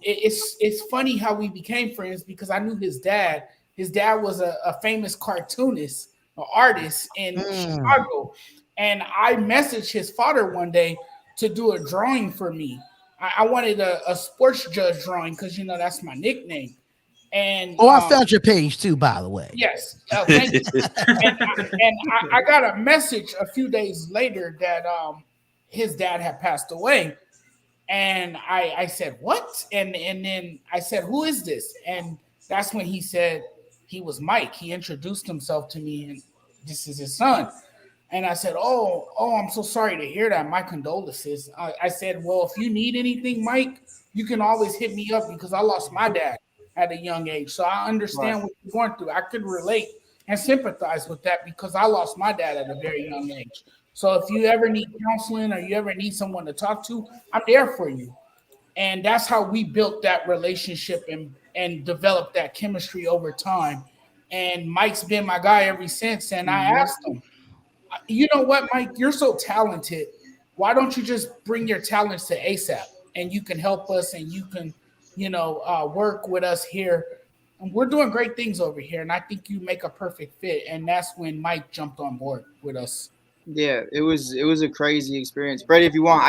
It's funny how we became friends because I knew his dad. His dad was a famous cartoonist, an artist in Chicago. And I messaged his father one day to do a drawing for me. I wanted a sports judge drawing because, that's my nickname. And I found your page too, by the way. Yes, thank you. and I got a message a few days later that his dad had passed away, and I said, "What?" And then I said, "Who is this?" And that's when he said he was Mike. He introduced himself to me, and this is his son. And I said, "Oh, I'm so sorry to hear that. My condolences." I said, "Well, if you need anything, Mike, you can always hit me up because I lost my dad at a young age. So I understand what you're going through. I could relate and sympathize with that because I lost my dad at a very young age. So if you ever need counseling or you ever need someone to talk to, I'm there for you." And that's how we built that relationship and developed that chemistry over time. And Mike's been my guy ever since. And I asked him, "You know what, Mike, you're so talented. Why don't you just bring your talents to ASAP and you can help us and you can work with us here. And we're doing great things over here, and I think you make a perfect fit." And that's when Mike jumped on board with us. Yeah, it was a crazy experience. Freddie, if you want,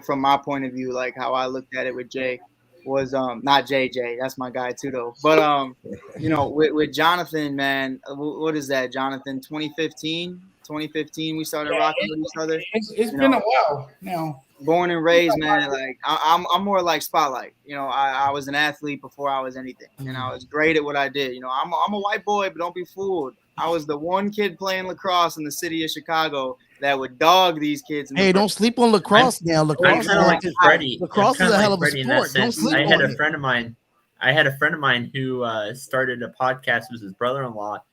from my point of view, like how I looked at it with Jay was not JJ, that's my guy too though. But with Jonathan, man, what is that, Jonathan? 2015 we started rocking with each other. It's been a while now. Born and raised, man. Like I'm more like Spotlight. I was an athlete before I was anything, and I was great at what I did. I'm a white boy, but don't be fooled. I was the one kid playing lacrosse in the city of Chicago that would dog these kids. Hey, don't sleep on lacrosse now. I'm Lacrosse kind of like Freddie. Lacrosse is a hell of a Freddie in that sport. Don't sense. sleep I on had it. a friend of mine who started a podcast with his brother-in-law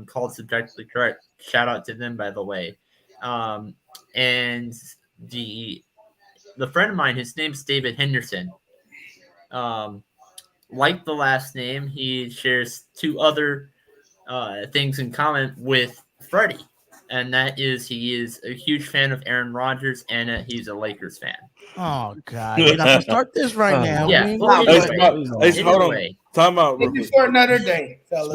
called Subjectively Correct. Shout out to them, by the way. And the friend of mine, his name's David Henderson. Like the last name, he shares two other things in common with Freddie, and that is he is a huge fan of Aaron Rodgers and he's a Lakers fan. Oh God, you're not gonna start this right now. Yeah. Well, Hold on. Time out. Maybe for another day, fellas.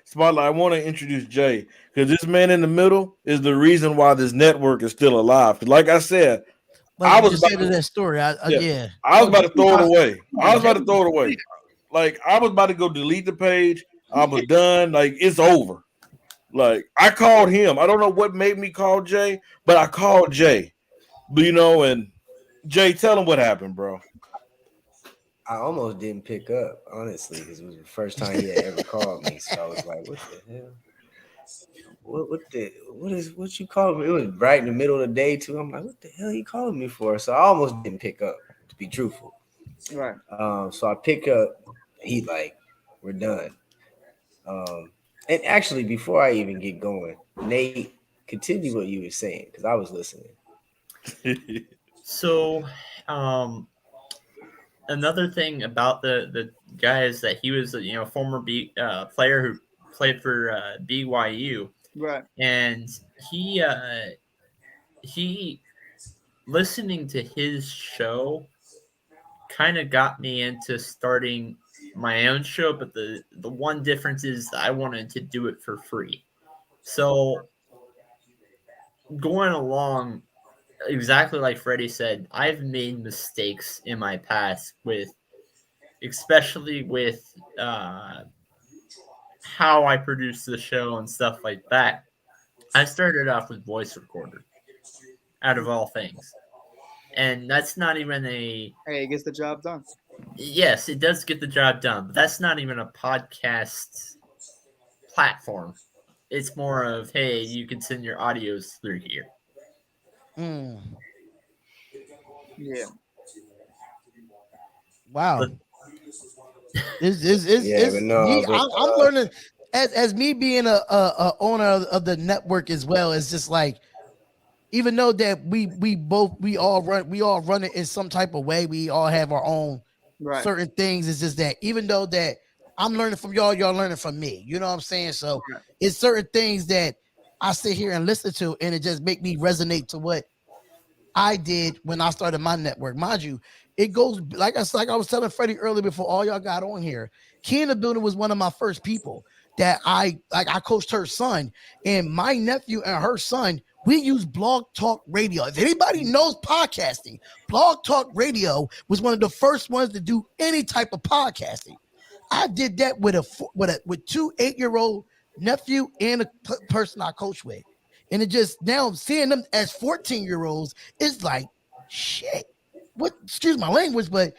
Spotlight. I want to introduce Jay because this man in the middle is the reason why this network is still alive. Like I said, I was just saying that story. I was about to throw it away. Like I was about to go delete the page. I was done. Like it's over. Like I called him. I don't know what made me call Jay, but I called Jay. But and Jay, tell him what happened, bro. I almost didn't pick up, honestly, because it was the first time he had ever called me. So I was like, "What the hell? What you calling me?" It was right in the middle of the day too. I'm like, "What the hell are you calling me for?" So I almost didn't pick up, to be truthful. Right. So I pick up. He like, "We're done." And actually, before I even get going, Nate, continue what you were saying because I was listening. So, another thing about the guy is that he was a former player who played for BYU, right? And he listening to his show kind of got me into starting my own show, but the one difference is I wanted to do it for free. So going along, exactly like Freddie said, I've made mistakes in my past with, especially with how I produce the show and stuff like that. I started off with voice recorder, out of all things, and that's not even a. Hey, it gets the job done. Yes, it does get the job done, but that's not even a podcast platform. It's more of, hey, you can send your audios through here. Mm. Yeah. Wow. But Yeah, but no, me. but I'm learning as me being a owner of the network as well. It's just like, even though that we all run it in some type of way. We all have our own Right. certain things. It's just that even though that I'm learning from y'all learning from me. You know what I'm saying? So Right. it's certain things that I sit here and listen to, and it just make me resonate to what I did when I started my network. Mind you, it goes like I was telling Freddie earlier before all y'all got on here. Key in the Building was one of my first people that I coached her son, and my nephew and her son. We use Blog Talk Radio. If anybody knows podcasting, Blog Talk Radio was one of the first ones to do any type of podcasting. I did that with two 8-year-old nephew and a person I coach with. And it just now seeing them as 14-year-olds is like shit. What, excuse my language, but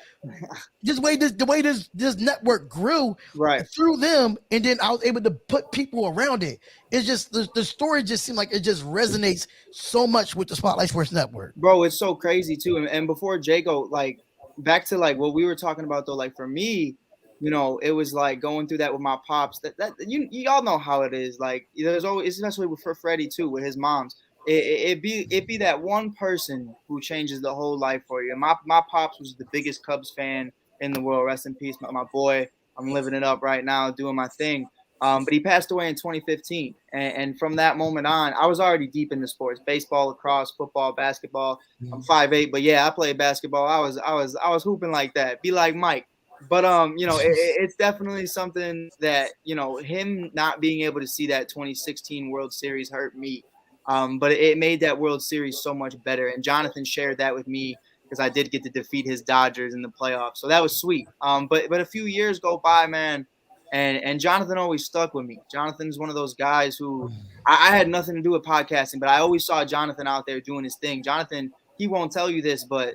just the way this network grew Right. through them, and then I was able to put people around it. It's just the story just seemed like it just resonates so much with the Spotlight Sports Network. Bro, it's so crazy too. And before Jago, like back to like what we were talking about though, like for me, you know, it was like going through that with my pops. That you all know how it is. Like there's always, especially with for Freddie too, with his moms. It be that one person who changes the whole life for you. And my pops was the biggest Cubs fan in the world. Rest in peace, my boy. I'm living it up right now, doing my thing. But he passed away in 2015, and from that moment on, I was already deep into sports: baseball, lacrosse, football, basketball. I'm 5'8", but yeah, I played basketball. I was hooping like that. Be like Mike. But you know, it's definitely something that, you know, him not being able to see that 2016 World Series hurt me. But it made that World Series so much better. And Jonathan shared that with me because I did get to defeat his Dodgers in the playoffs, so that was sweet. But a few years go by, man, and Jonathan always stuck with me. Jonathan's one of those guys who I had nothing to do with podcasting, but I always saw Jonathan out there doing his thing. Jonathan, he won't tell you this, but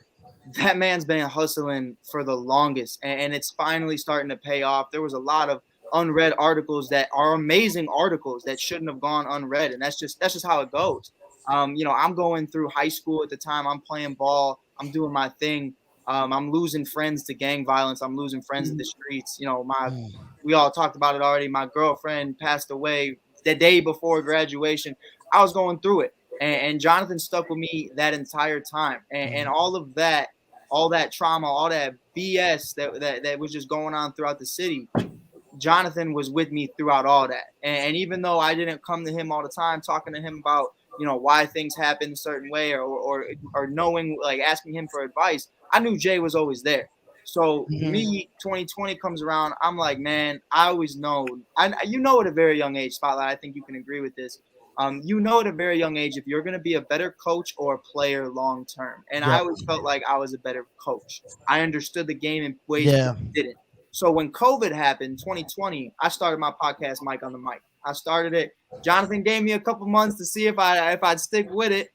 that man's been hustling for the longest, and it's finally starting to pay off. There was a lot of unread articles that are amazing articles that shouldn't have gone unread, and that's just how it goes. You know, I'm going through high school at the time. I'm playing ball. I'm doing my thing. I'm losing friends to gang violence. I'm losing friends in the streets. You know, we all talked about it already. My girlfriend passed away the day before graduation. I was going through it, and Jonathan stuck with me that entire time, and all that trauma, all that BS that was just going on throughout the city. Jonathan was with me throughout all that. And even though I didn't come to him all the time, talking to him about, you know, why things happen a certain way or knowing, like asking him for advice, I knew Jay was always there. So me, 2020 comes around, I'm like, man, I always know. You know, at a very young age, Spotlight, I think you can agree with this. You know, at a very young age, if you're going to be a better coach or a player long term. And I always felt like I was a better coach. I understood the game in ways that I didn't. So when COVID happened, 2020, I started my podcast, Mike on the Mic. I started it. Jonathan gave me a couple months to see if I'd stick with it.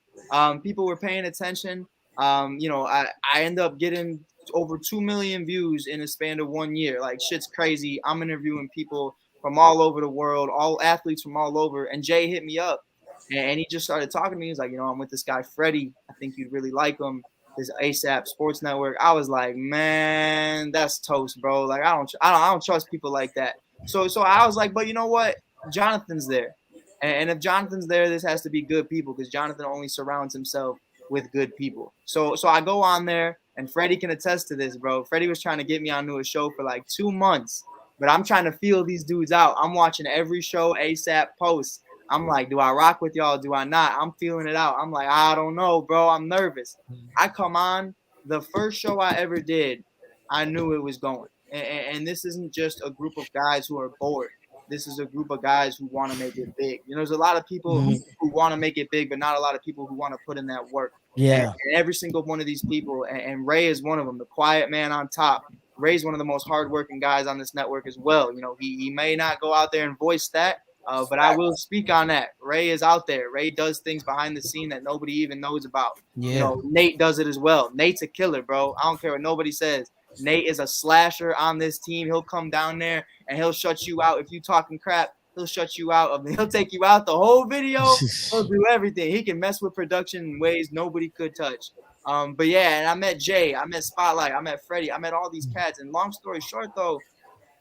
People were paying attention. You know, I ended up getting over 2 million views in a span of 1 year. Like, shit's crazy. I'm interviewing people from all over the world, all athletes from all over. And Jay hit me up, and he just started talking to me. He's like, you know, I'm with this guy, Freddie. I think you'd really like him. This ASAP Sports Network. I was like, man, that's toast, bro. Like, I don't trust people like that. So I was like, but you know what? Jonathan's there, and if Jonathan's there, this has to be good people because Jonathan only surrounds himself with good people. So I go on there, and Freddie can attest to this, bro. Freddie was trying to get me onto a show for like 2 months, but I'm trying to feel these dudes out. I'm watching every show ASAP posts. I'm like, do I rock with y'all? Do I not? I'm feeling it out. I'm like, I don't know, bro. I'm nervous. I come on. The first show I ever did, I knew it was going. And this isn't just a group of guys who are bored. This is a group of guys who want to make it big. You know, there's a lot of people who want to make it big, but not a lot of people who want to put in that work. Yeah. And every single one of these people, and Ray is one of them, the quiet man on top. Ray's one of the most hardworking guys on this network as well. You know, he may not go out there and voice that, but I will speak on that. Ray is out there. Ray does things behind the scene that nobody even knows about. Yeah. You know, Nate does it as well. Nate's a killer, bro. I don't care what nobody says. Nate is a slasher on this team. He'll come down there and he'll shut you out. If you talking crap, he'll shut you out. He'll take you out the whole video. He'll do everything. He can mess with production in ways nobody could touch. But yeah, and I met Jay, I met Spotlight, I met Freddie, I met all these cats. And long story short, though,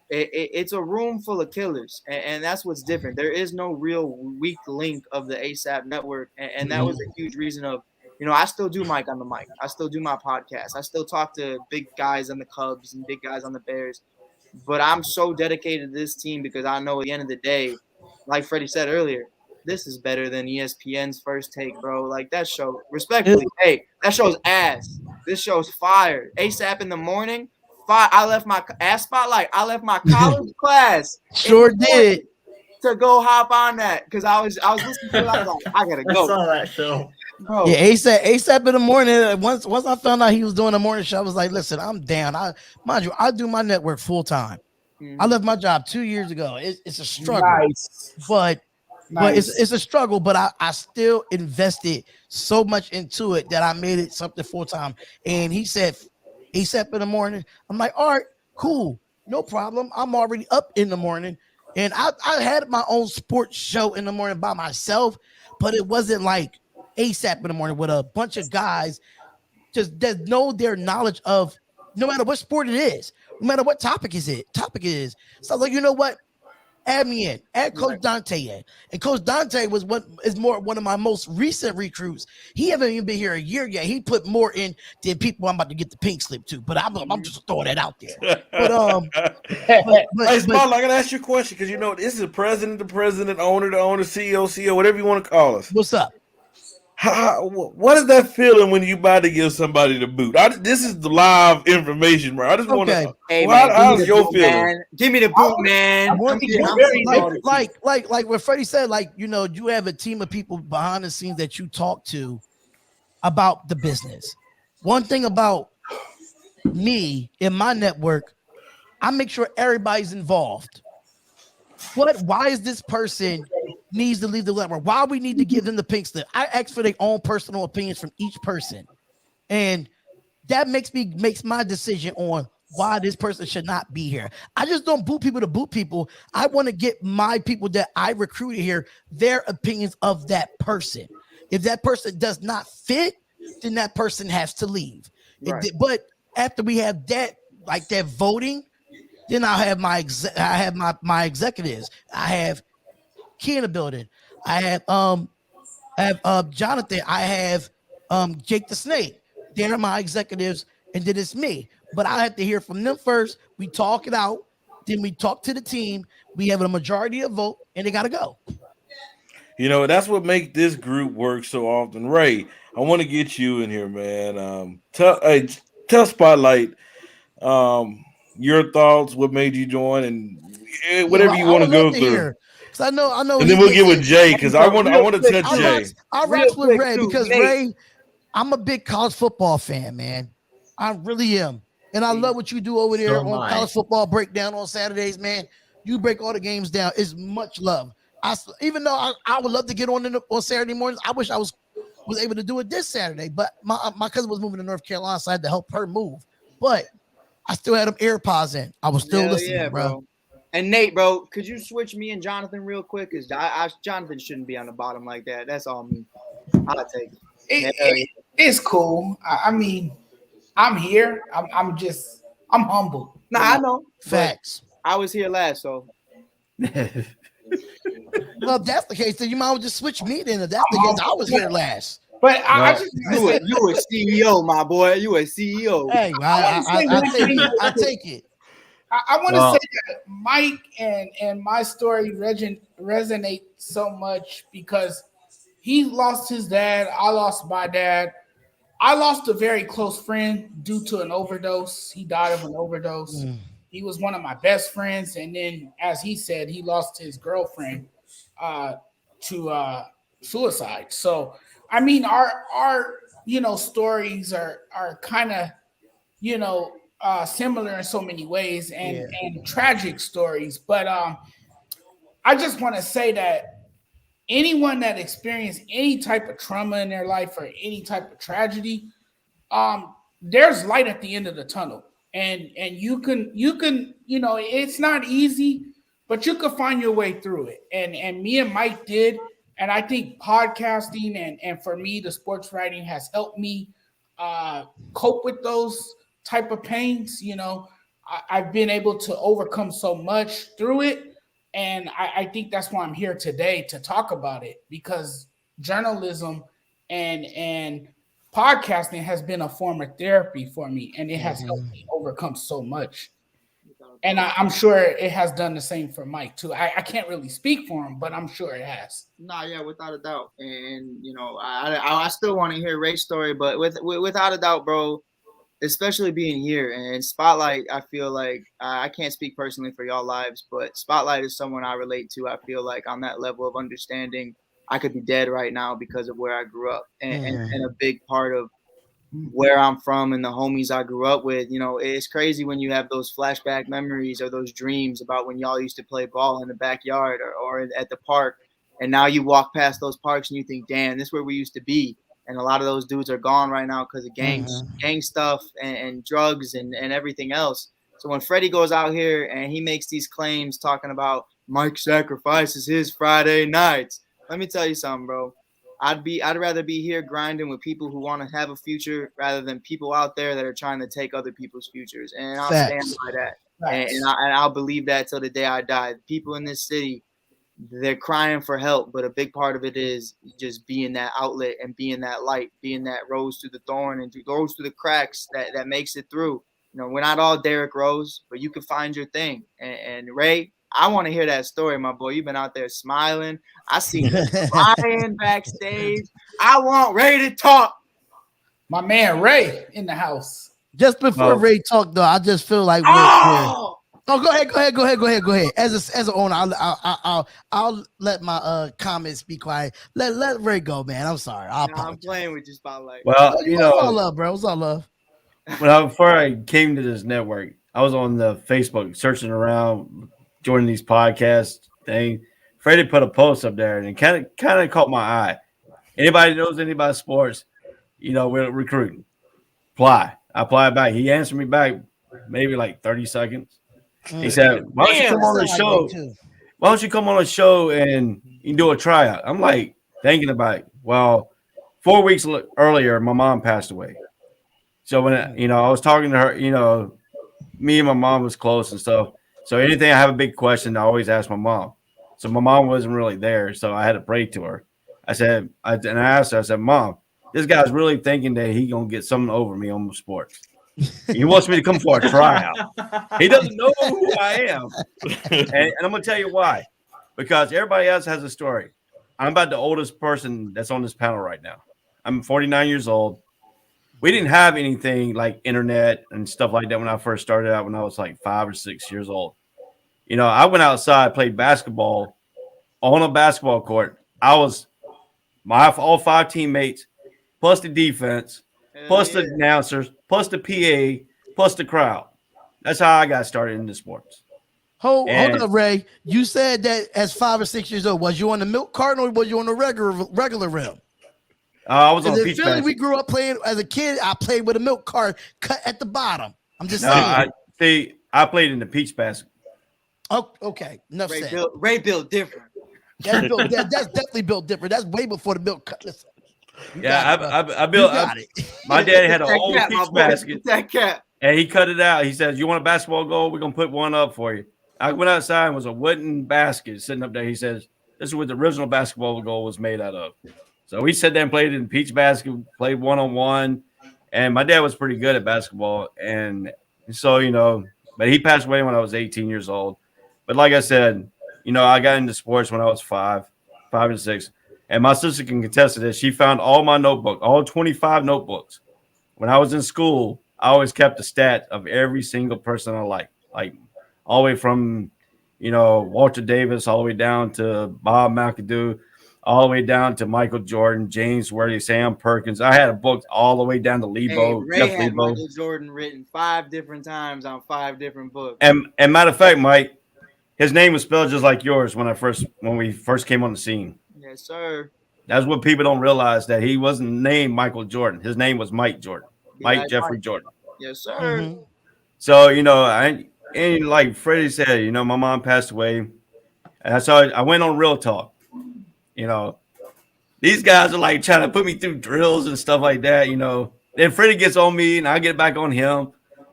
it's a room full of killers, and that's what's different. There is no real weak link of the ASAP network, and that was a huge reason of, you know, I still do Mike on the mic. I still do my podcast. I still talk to big guys on the Cubs and big guys on the Bears. But I'm so dedicated to this team because I know at the end of the day, like Freddie said earlier, this is better than ESPN's First Take, bro. Like that show, respectfully, hey, that show's ass. This show's fire. ASAP in the morning. I left my Spotlight. I left my college class. Sure did. To go hop on that because I was listening to it. I was like, I gotta go. I saw that show. Bro. Yeah, ASAP in the morning. Once I found out he was doing a morning show, I was like, listen, I'm down. Mind you, I do my network full time. I left my job 2 years ago. It's a struggle, but it's a struggle. But I still invested so much into it that I made it something full time. And he said, ASAP in the morning. I'm like, all right, cool, no problem. I'm already up in the morning, and I had my own sports show in the morning by myself, but it wasn't like ASAP in the morning with a bunch of guys just that know their knowledge of no matter what sport it is, no matter what topic it is. So like, you know what? Add me in, add Coach Dante in. And Coach Dante was one of my most recent recruits. He haven't even been here a year yet. He put more in than people I'm about to get the pink slip to. But I'm just throwing that out there. But hey, Spotlight, I gotta ask you a question because you know this is the president, owner, CEO, whatever you want to call us. What's up? What is that feeling when you about to give somebody the boot? This is the live information, bro. I just want to. Hey, how's your feeling? Man. Give me the boot, man. Like what Freddie said, like, you know, you have a team of people behind the scenes that you talk to about the business. One thing about me in my network, I make sure everybody's involved. Why is this person needs to leave the network? Why we need to give them the pink slip? I ask for their own personal opinions from each person, and that makes my decision on why this person should not be here. I just don't boot people to boot people. I want to get my people that I recruited here their opinions of that person. If that person does not fit, then that person has to leave. Right. But after we have that, like that voting, then I have my executives. I have Key in the building. I have Jonathan. I have Jake the Snake. They're my executives, and then it's me. But I have to hear from them first. We talk it out. Then we talk to the team. We have a majority of vote, and they got to go. You know, that's what makes this group work so often. Ray, I want to get you in here, man. Tell Spotlight your thoughts, what made you join, and whatever you want to go through. Because I know. And then we'll get with Jay because I want to touch Jay. I'll rap with Ray because Ray, I'm a big college football fan, man. I really am. And I love what you do over there on college football breakdown on Saturdays, man. You break all the games down. It's much love. Even though I would love to get on Saturday mornings, I wish I was able to do it this Saturday. But my cousin was moving to North Carolina, so I had to help her move. But I still had them AirPods in. I was still listening, bro. And Nate, bro, could you switch me and Jonathan real quick? Because Jonathan shouldn't be on the bottom like that. That's all me. I'll take it. It's cool. I mean, I'm here. I'm humble. Nah, I know. Facts. I was here last, so. Well, if that's the case, then you might as well just switch me then. If that's the case, I was here last. But I just you a CEO, my boy. You a CEO. Hey, I take it. I want to say that Mike and my story resonate so much because he lost his dad. I lost my dad. I lost a very close friend due to an overdose. He died of an overdose. He was one of my best friends, and then, as he said, he lost his girlfriend to suicide. So, I mean, our stories are kind of similar in so many ways and tragic stories. But I just want to say that anyone that experienced any type of trauma in their life or any type of tragedy, there's light at the end of the tunnel. And you can it's not easy, but you can find your way through it. And me and Mike did. And I think podcasting and for me, the sports writing has helped me cope with those type of pains. I've been able to overcome so much through it. And I think that's why I'm here today to talk about it, because journalism and podcasting has been a form of therapy for me, and it has helped me overcome so much. And I'm sure it has done the same for Mike too. I can't really speak for him, but I'm sure it has. Nah, yeah, without a doubt. And I still want to hear Ray's story, but without a doubt, bro, especially being here and Spotlight, I feel like I can't speak personally for y'all lives, but Spotlight is someone I relate to. I feel like on that level of understanding, I could be dead right now because of where I grew up, and a big part of where I'm from and the homies I grew up with. It's crazy when you have those flashback memories or those dreams about when y'all used to play ball in the backyard or at the park, and now you walk past those parks and you think, damn, this is where we used to be. And a lot of those dudes are gone right now because of gang stuff and drugs and everything else. So when Freddie goes out here and he makes these claims talking about Mike sacrifices his Friday nights, let me tell you something, bro. I'd rather be here grinding with people who want to have a future rather than people out there that are trying to take other people's futures. And I'll stand by that. And I'll believe that till the day I die. People in this city, they're crying for help, but a big part of it is just being that outlet and being that light, being that rose through the thorn and goes through the cracks that makes it through. We're not all Derrick Rose, but you can find your thing. And Ray, I want to hear that story, my boy. You've been out there smiling. I see you crying backstage. I want Ray to talk. My man Ray in the house. Just before Ray talked, though, I just feel like go ahead. As an owner, I'll let my comments be quiet. Let Ray go, man. I'm sorry. I'm playing with you, Spotlight. Well, it's all love, bro. It's all love. Before I came to this network, I was on the Facebook searching around, joining these podcast thing. Freddie put a post up there and it kind of caught my eye. Anybody knows anything about sports, we're recruiting. I applied back. He answered me back maybe like 30 seconds. He said, why don't you come on the show? Why don't you come on a show and you can do a tryout? I'm like thinking about it. Well, 4 weeks earlier, my mom passed away. So when I was talking to her, me and my mom was close and stuff. So anything I have a big question, I always ask my mom. So my mom wasn't really there, so I had to pray to her. I asked her, I said, Mom, this guy's really thinking that he gonna get something over me on sports. He wants me to come for a tryout. He doesn't know who I am. And I'm going to tell you why. Because everybody else has a story. I'm about the oldest person that's on this panel right now. I'm 49 years old. We didn't have anything like internet and stuff like that when I first started out when I was like 5 or 6 years old. I went outside, played basketball on a basketball court. I was all 5 teammates, plus the defense, plus the announcers, plus the PA, plus the crowd. That's how I got started into sports. Hold up, Ray. You said that as 5 or 6 years old, was you on the milk carton or was you on the regular rim? I was on the peach Philly, basket. we grew up playing as a kid. I played with a milk cart cut at the bottom. I'm just saying. I played in the peach basket. Oh, okay. Enough said. Ray built different. That's definitely built different. That's way before the milk cut. Listen. I built. My dad had an old peach basket. That cat. And he cut it out. He says, "You want a basketball goal? We're gonna put one up for you." I went outside and was a wooden basket sitting up there. He says, "This is what the original basketball goal was made out of." So we sat there and played in the peach basket, played 1-on-1. And my dad was pretty good at basketball. And so, But he passed away when I was 18 years old. But like I said, I got into sports when I was 5 and 6. And my sister can contest to this. She found all my notebook, all 25 notebooks. When I was in school, I always kept a stat of every single person I liked, like all the way from, Walter Davis, all the way down to Bob McAdoo, all the way down to Michael Jordan, James Worthy, Sam Perkins. I had a book all the way down to Hey, Lebo, Ray Jeff had Lebo. Michael Jordan written 5 different times on 5 different books. And matter of fact, Mike, his name was spelled just like yours when we first came on the scene. Yes, sir. That's what people don't realize, that he wasn't named Michael Jordan. His name was Mike Jordan, Mike like Jeffrey Mike. Jordan. Yes, sir. Mhm. So and like Freddie said, my mom passed away, and so I went on Real Talk. These guys are like trying to put me through drills and stuff like that. Then Freddie gets on me, and I get back on him.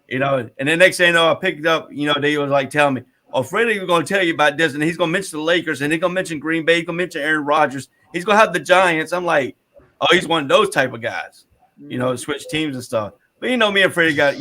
And the next thing you know, I picked up. They was like telling me, "Oh, Freddie, we're going to tell you about this, and he's going to mention the Lakers, and he's going to mention Green Bay, he's going to mention Aaron Rodgers, he's going to have the Giants." I'm like, "Oh, he's one of those type of guys." Switch teams and stuff. But me and Freddie got,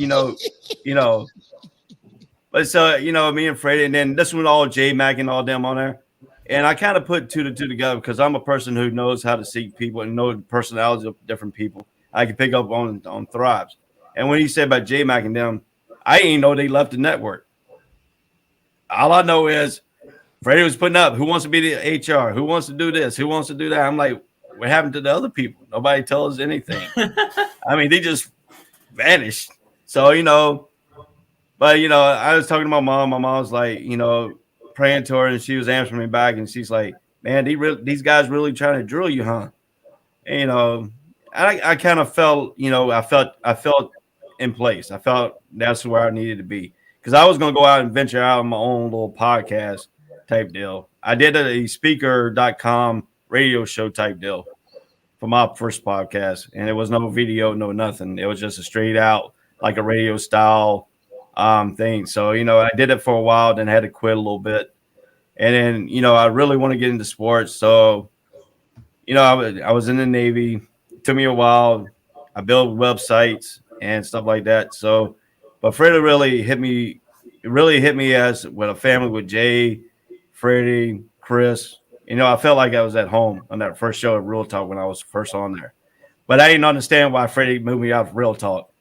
But so, me and Freddie, and then this one all J Mac and all them on there. And I kind of put two to two together because I'm a person who knows how to seek people and know the personalities of different people. I can pick up on thrives. And when he said about J Mac and them, I didn't know they left the network. All I know is Freddie was putting up, who wants to be the HR? Who wants to do this? Who wants to do that? I'm like, what happened to the other people? Nobody tells us anything. I mean, they just vanished. So, but, I was talking to my mom. My mom was like, praying to her, and she was answering me back. And she's like, man, these guys really trying to drill you, huh? And, I kind of felt, I felt in place. I felt that's where I needed to be. Because I was going to go out and venture out on my own little podcast type deal. I did a speaker.com radio show type deal for my first podcast. And it was no video, no nothing. It was just a straight out, like a radio style thing. So, I did it for a while, then had to quit a little bit. And then, I really want to get into sports. So, I was in the Navy. It took me a while. I built websites and stuff like that. So, but Freddie really hit me. It really hit me as with a family with Jay, Freddie, Chris. I felt like I was at home on that first show at Real Talk when I was first on there. But I didn't understand why Freddie moved me out of Real Talk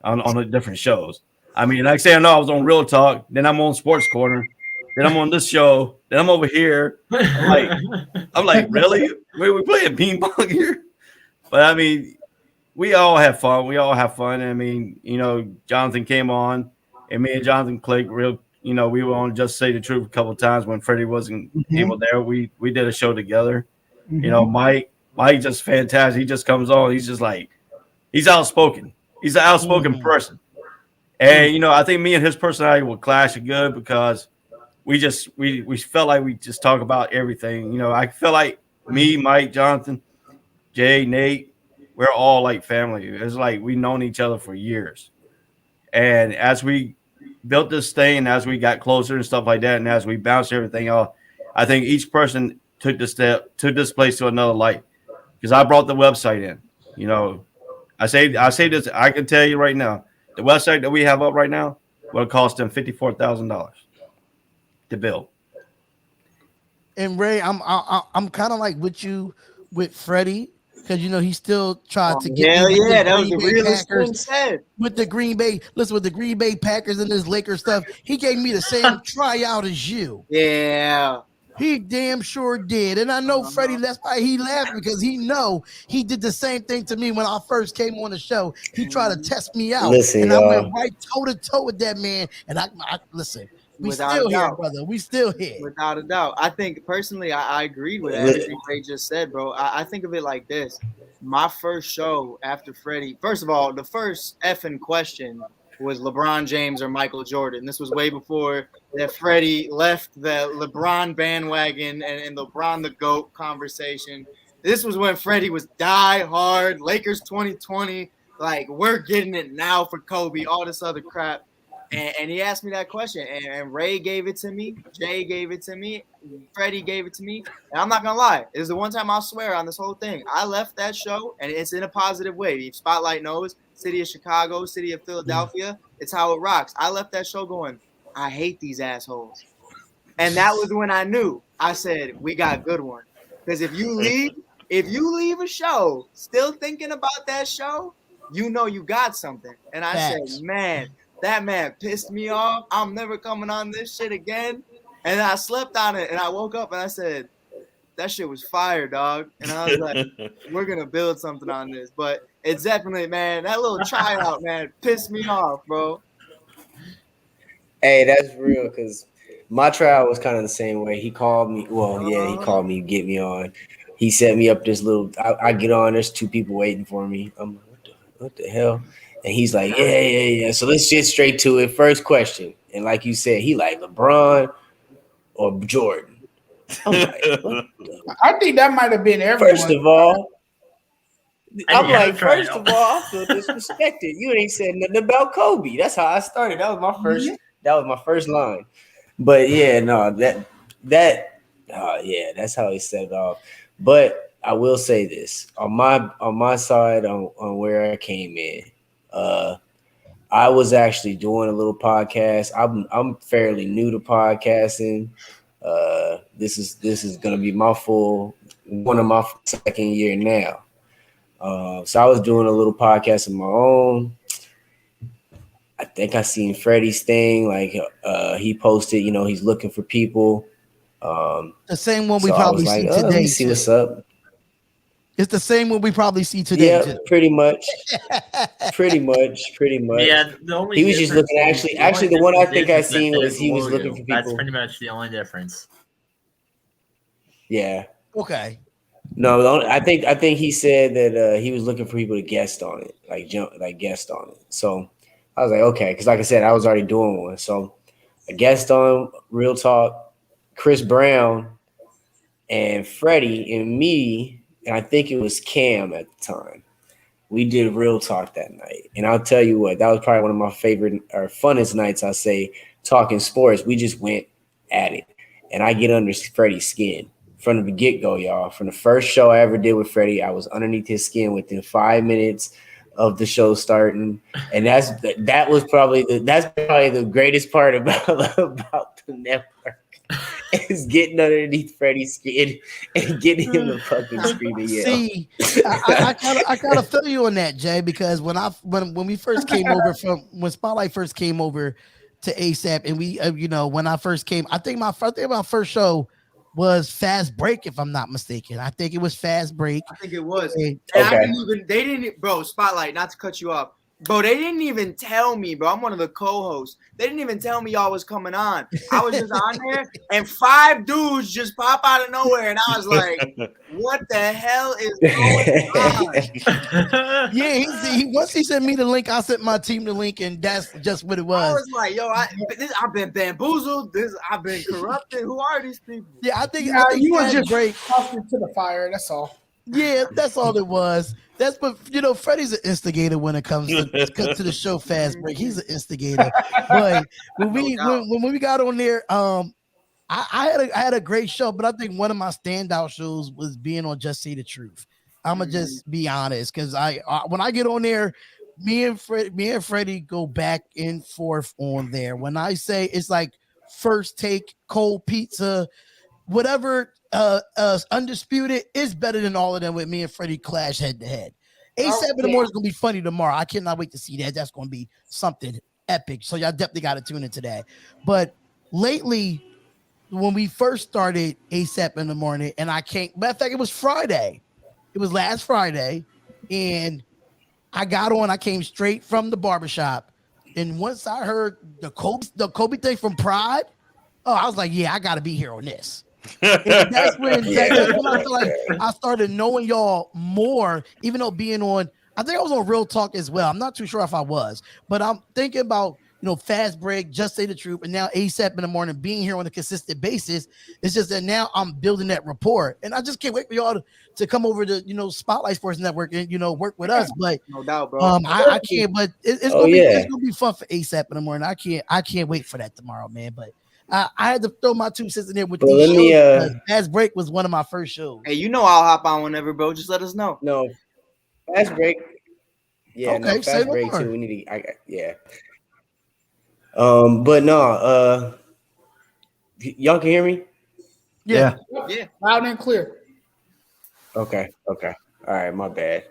on the different shows. I mean, like I say, I know I was on Real Talk, then I'm on Sports Corner, then I'm on this show, then I'm over here. I'm like, really? We playing ping pong here? But I mean, we all have fun. I mean, Jonathan came on, and me and Jonathan clicked real. We were on Just Say the Truth a couple of times when Freddie wasn't able there. We did a show together. Mike just fantastic. He just comes on. He's just like, he's outspoken. He's an outspoken person. And I think me and his personality will clash good because we felt like we just talk about everything. I feel like me, Mike, Jonathan, Jay, Nate, we're all like family. It's like we've known each other for years. And as we built this thing, and as we got closer and stuff like that, and as we bounced everything off, I think each person took this place to another light. Because I brought the website in. I say this, I can tell you right now, the website that we have up right now will cost them $54,000 to build. And Ray, I'm kind of like with Freddie, because he still tried to get Hell me with yeah, the that was Green the Bay realest thing Packers. said. With the Green Bay, with the Green Bay Packers and this Lakers stuff, he gave me the same tryout as you. Yeah. He damn sure did. And I know Freddie, that's why he laughed, because he did the same thing to me when I first came on the show. He tried to test me out. Listen, and I y'all. went right toe to toe with that man. And I listen, we Without still a here, doubt. brother. We still here. Without a doubt. I think personally, I agreed with everything Ray just said, bro. I think of it like this. My first show after Freddie, first of all, the first effing question was LeBron James or Michael Jordan. This was way before that Freddie left the LeBron bandwagon and LeBron the GOAT conversation. This was when Freddie was die hard, Lakers 2020, like we're getting it now for Kobe, all this other crap. And he asked me that question, and Ray gave it to me, Jay gave it to me, Freddie gave it to me. And I'm not going to lie, it's the one time I'll swear on this whole thing. I left that show, and it's in a positive way. Spotlight knows, city of Chicago, city of Philadelphia, it's how it rocks. I left that show going, I hate these assholes. And that was when I knew. I said, we got a good one. Because if you leave a show still thinking about that show, you know you got something. And I said, Facts. man, that man pissed me off. I'm never coming on this shit again. And I slept on it and I woke up and I said, that shit was fire, dog. And I was like, we're going to build something on this. But it's definitely, man, that little tryout, man, pissed me off, bro. Hey, that's real because my trial was kind of the same way. He called me. Well, yeah, he called me to get me on. He set me up this little. I get on. There's two people waiting for me. I'm like, what the hell? And he's like, yeah. So let's get straight to it. First question. And like you said, he like LeBron or Jordan. I'm like, what the? I think that might have been everyone. First of all, I'm like, first of all, I feel disrespected. You ain't said nothing about Kobe. That's how I started. That was my first. That was my first line. But yeah, no, that's how he set it off. But I will say this on my side on where I came in. I was actually doing a little podcast. I'm fairly new to podcasting. This is gonna be one of my second year now. So I was doing a little podcast of my own. I think I seen Freddie's thing. Like he posted, he's looking for people. The same one we so probably I was see like, today. let me see what's up. It's the same one we probably see today. Yeah, too. pretty much. Pretty much. Yeah, the only he was just looking. Actually, the one I think I difference is that seen was there's he was logo. looking for people. That's pretty much the only difference. Yeah. Okay. No, I think he said that he was looking for people to guest on it, like guest on it. So I was like, okay, because like I said, I was already doing one. So I guest on Real Talk, Chris Brown, and Freddie and me, and I think it was Cam at the time. We did Real Talk that night, and I'll tell you what, that was probably one of my favorite or funnest nights. I say talking sports. We just went at it, and I get under Freddie's skin. From the get-go, y'all. From the first show I ever did with Freddie, I was underneath his skin within 5 minutes of the show starting, and that's probably the greatest part about the network is getting underneath Freddie's skin and getting him to fucking scream and yell. See, I gotta feel you on that, Jay, because when we first came over when Spotlight first came over to ASAP, and we when I first came, I think my first show was Fast Break, if I'm not mistaken. I think it was Fast Break. I think it was. Okay. And they didn't, bro, Spotlight, not to cut you off. Bro, they didn't even tell me, bro. I'm one of the co-hosts. They didn't even tell me y'all was coming on. I was just on there, and 5 dudes just pop out of nowhere, and I was like, what the hell is going on? Yeah, once he sent me the link, I sent my team the link, and that's just what it was. I was like, yo, I've been bamboozled. I've been corrupted. Who are these people? Yeah, I think you were just great. tossed to the fire. That's all. Yeah, that's all it was. That's what Freddie's an instigator when it comes to the show Fast Break. He's an instigator. But when we got on there, I had a great show, but I think one of my standout shows was being on Just Say the Truth. I'm gonna just be honest, because when I get on there, me and Freddie go back and forth on there. When I say it's like first take, cold pizza, whatever. Undisputed is better than all of them with me and Freddie clash head to head. ASAP in the morning is gonna be funny tomorrow. I cannot wait to see that. That's gonna be something epic. So y'all definitely got to tune into that. But lately, when we first started ASAP in the morning, and matter of fact, it was Friday. It was last Friday, and I got on. I came straight from the barbershop, and once I heard the Kobe thing from Pride, I was like, yeah, I got to be here on this. And that's when I feel like I started knowing y'all more, even though being on, I think I was on Real Talk as well. I'm not too sure if I was, but I'm thinking about, Fast Break, Just Say the Truth, and now ASAP in the morning being here on a consistent basis. It's just that now I'm building that rapport, and I just can't wait for y'all to come over to, Spotlight Sports Network and, work with us. But no doubt, bro. I can't, but it's gonna be fun for ASAP in the morning. I can't wait for that tomorrow, man. But I had to throw my 2 cents in there with these shows. Fast Break was one of my first shows. Hey, I'll hop on whenever, bro. Just let us know. No, Fast Break. Yeah, okay, Fast Break too. We need to. But no, y'all can hear me? Yeah. Yeah. Loud and clear. Okay. All right, my bad.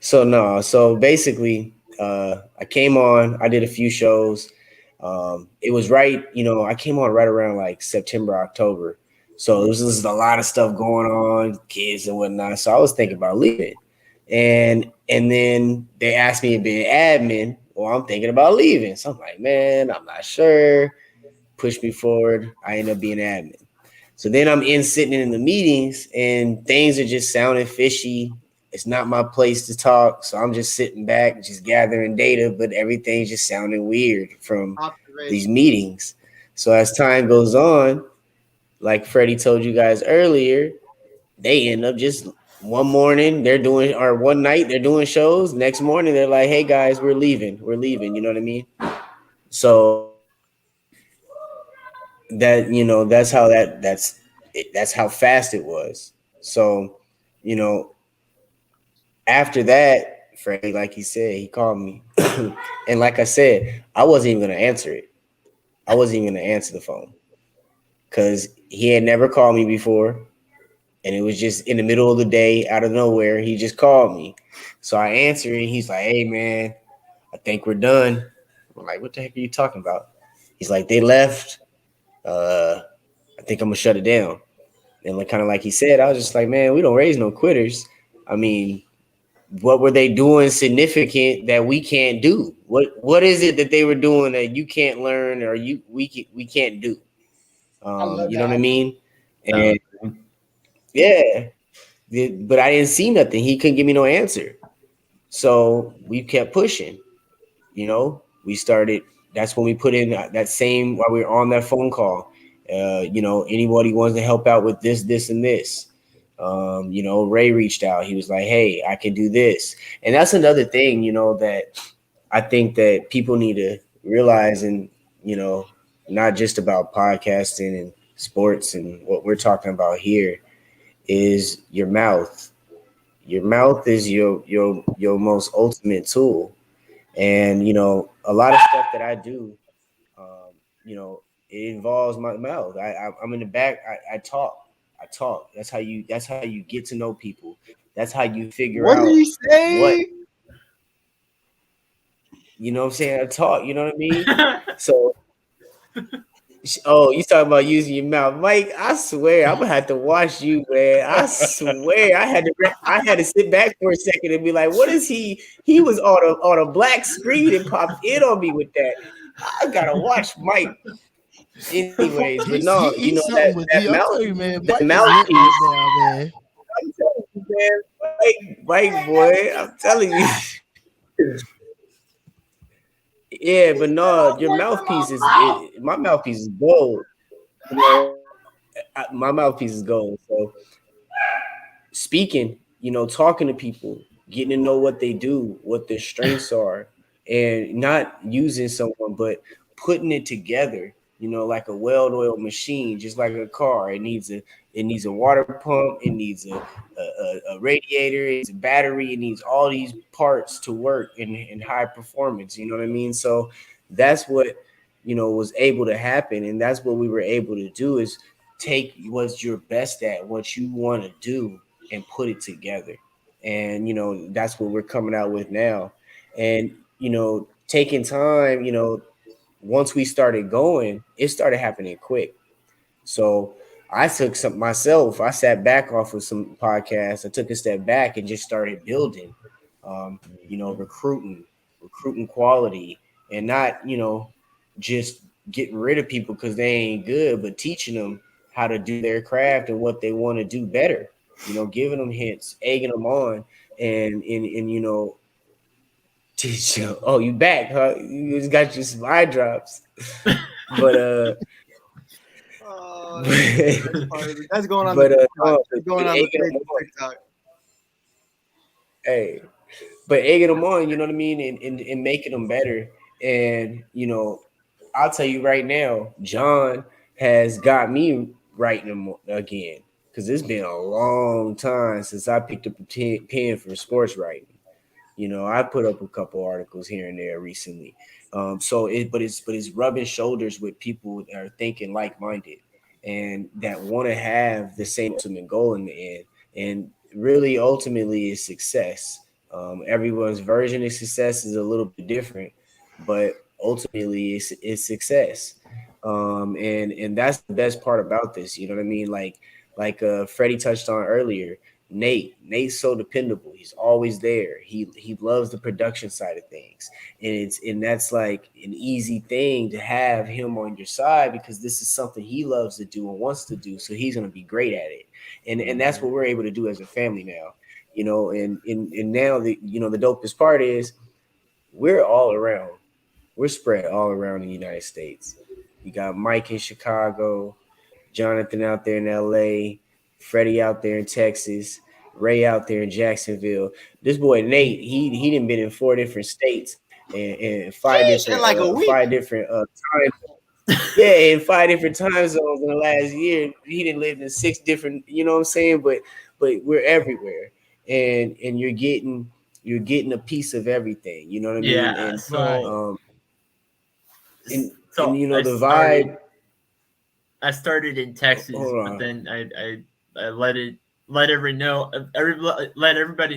So no, so basically, I came on, I did a few shows. It was right, I came on right around like September, October. So there was just a lot of stuff going on, kids and whatnot. So I was thinking about leaving. And then they asked me to be an admin. Well, I'm thinking about leaving. So I'm like, man, I'm not sure. Push me forward. I end up being admin. So then I'm sitting in the meetings and things are just sounding fishy. It's not my place to talk. So I'm just sitting back, just gathering data, but everything's just sounding weird from these meetings. So as time goes on, like Freddie told you guys earlier, they end up just one morning they're doing, or one night they're doing shows. Next morning they're like, hey guys, we're leaving. We're leaving. You know what I mean? So that, that's how fast it was. So, you know, after that, Freddie, like he said, he called me. And like I said, I wasn't even gonna answer it. I wasn't even gonna answer the phone because he had never called me before. And it was just in the middle of the day, out of nowhere, he just called me. So I answered and he's like, hey man, I think we're done. I'm like, what the heck are you talking about? He's like, they left. I think I'm gonna shut it down. And like kind of like he said, I was just like, man, we don't raise no quitters. I mean, what were they doing significant that we can't do? What is it that they were doing that you can't learn or we can't do? I love You know what I that. mean? And yeah, but I didn't see nothing. He couldn't give me no answer. So we kept pushing. We started. That's when we put in that same while we were on that phone call. Anybody wants to help out with this, and this. Ray reached out. He was like, "Hey, I can do this," and that's another thing. That I think that people need to realize, and not just about podcasting and sports and what we're talking about here is your mouth. Your mouth is your most ultimate tool, and a lot of stuff that I do, um, it involves my mouth. I'm in the back. I talk. I talk. That's how you get to know people. That's how you figure What did out he what say? what I'm saying. I talk. You know what I mean? So, oh, you talking about using your mouth, Mike? I swear, I'm gonna have to watch you, man. I swear, I had to sit back for a second and be like, what is he? He was on a black screen and popped in on me with that. I gotta watch Mike. Anyways, but no, He's something that with that you. I'm telling you, man. that Mike is lit mouthpiece. right now, man. I'm telling you, man, Mike, boy, I'm telling you. Yeah, but no, your mouthpiece my mouthpiece is gold. My mouthpiece is gold. So speaking, talking to people, getting to know what they do, what their strengths are, and not using someone, but putting it together, like a well-oiled machine, just like a car. It needs a water pump, it needs a radiator, it needs a battery, it needs all these parts to work in high performance. You know what I mean? So that's what was able to happen, and that's what we were able to do is take what you're best at, what you want to do, and put it together. And that's what we're coming out with now. And taking time, once we started going, it started happening quick. So I took some myself. I sat back off of some podcasts. I took a step back and just started building, recruiting quality, and not just getting rid of people because they ain't good, but teaching them how to do their craft and what they want to do better. Giving them hints, egging them on, and teach them. Oh, you back, huh? You just got your some eye drops, but Oh, but that's going on the but TikTok. no, That's but going on the egging them on. TikTok. Hey, but egging them on, you know what I mean, and making them better. And I'll tell you right now, John has got me writing them again because it's been a long time since I picked up a pen for sports writing. I put up a couple articles here and there recently. But it's rubbing shoulders with people that are thinking like minded and that want to have the same ultimate goal in the end. And really, ultimately, is success. Everyone's version of success is a little bit different, but ultimately, it's success. And that's the best part about this. You know what I mean? Like Freddie touched on earlier. Nate's so dependable. He's always there. He loves the production side of things, and that's like an easy thing to have him on your side because this is something he loves to do and wants to do. So he's going to be great at it, and that's what we're able to do as a family now. And now the dopest part is we're all around. We're spread all around the United States. You got Mike in Chicago, Jonathan out there in LA, Freddie out there in Texas, Ray out there in Jacksonville. This boy Nate, he done been in 4 different states and five different times. Yeah, in 5 different time zones in the last year. He didn't live in 6 different, you know what I'm saying? But we're everywhere. And you're getting a piece of everything, you know what I mean? Yeah. And So and I the vibe. I started in Texas, but then I let everybody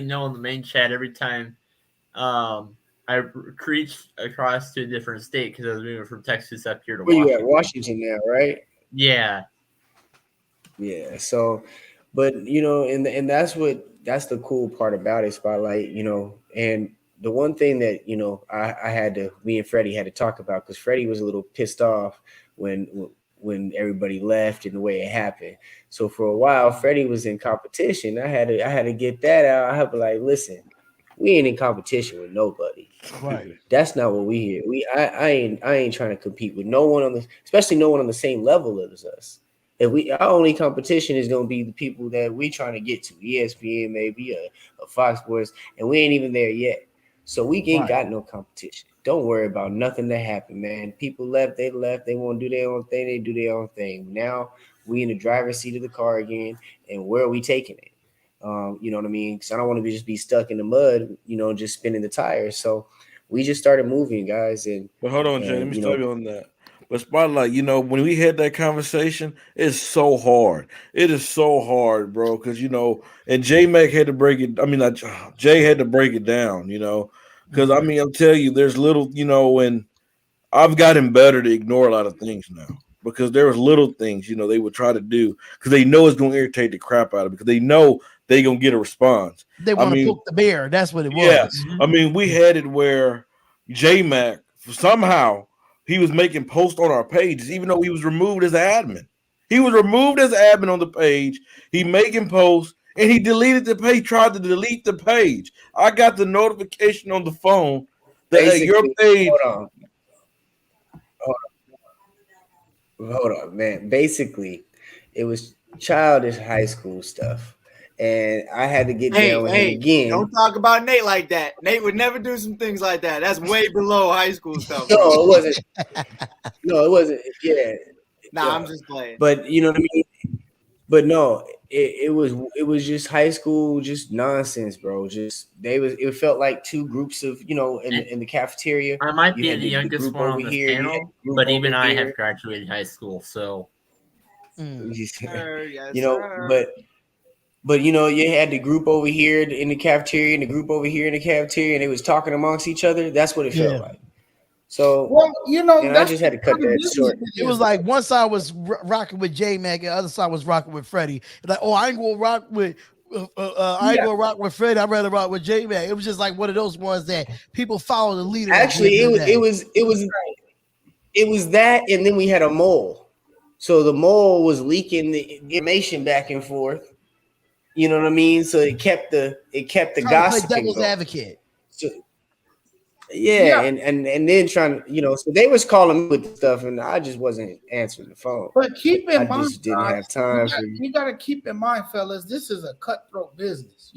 know in the main chat every time I reached across to a different state because I was moving from Texas up here to Where Washington. you at? Washington now, right? Yeah. Yeah. So, but and that's the cool part about it, Spotlight. And the one thing that me and Freddie had to talk about because Freddie was a little pissed off when everybody left and the way it happened. So for a while, Freddie was in competition. I had to get that out. I had to be like, listen, we ain't in competition with nobody. Right. That's not what we hear. I ain't trying to compete with no one especially no one on the same level as us. Our only competition is gonna be the people that we trying to get to, ESPN maybe a Fox Sports, and we ain't even there yet. So we ain't got no competition. Don't worry about nothing that happened, man. People left, they want to do their own thing, they do their own thing. Now we in the driver's seat of the car again, and where are we taking it? You know what I mean? Because I don't want to just be stuck in the mud, just spinning the tires. So we just started moving, guys. But hold on, Jay, let me stop you on that. But Spotlight, when we had that conversation, it's so hard. It is so hard, bro, because and J Mac had to break it. I mean, Jay had to break it down, because I mean, I'll tell you, there's little, and I've gotten better to ignore a lot of things now because there was little things, they would try to do because they know it's going to irritate the crap out of it because they know they're going to get a response. They want to poke the bear. That's what it was. Yeah. I mean, we had it where J Mac somehow he was making posts on our pages, even though he was removed as admin. He was removed as admin on the page. He making posts and he deleted the page, tried to delete the page. I got the notification on the phone that your page. Hold on, man. Basically, it was childish high school stuff. And I had to get down with him again. Don't talk about Nate like that. Nate would never do some things like that. That's way below high school stuff. No, it wasn't. No, it wasn't. Yeah. Nah, I'm just playing. But you know what I mean? But no, it was just high school, just nonsense, bro. It felt like 2 groups of, in the cafeteria. I might be the youngest one on this panel, but even I have graduated high school, so But you had the group over here in the cafeteria and the group over here in the cafeteria, and they was talking amongst each other. That's what it felt like. So, I just had to cut that short. It was like one side was rocking with J Mac, and the other side was rocking with Freddie. Like, I ain't gonna rock with, I ain't gonna rock with Freddie. I'd rather rock with J Mac. It was just like one of those ones that people follow the leader. Actually, it was that, and then we had a mole. So the mole was leaking the information back and forth. You know what I mean? So it kept the gossip. Devil's advocate. So, and then trying to, so they was calling me with stuff, and I just wasn't answering the phone. But keep in mind, I just didn't have time. You got to keep in mind, fellas, this is a cutthroat business.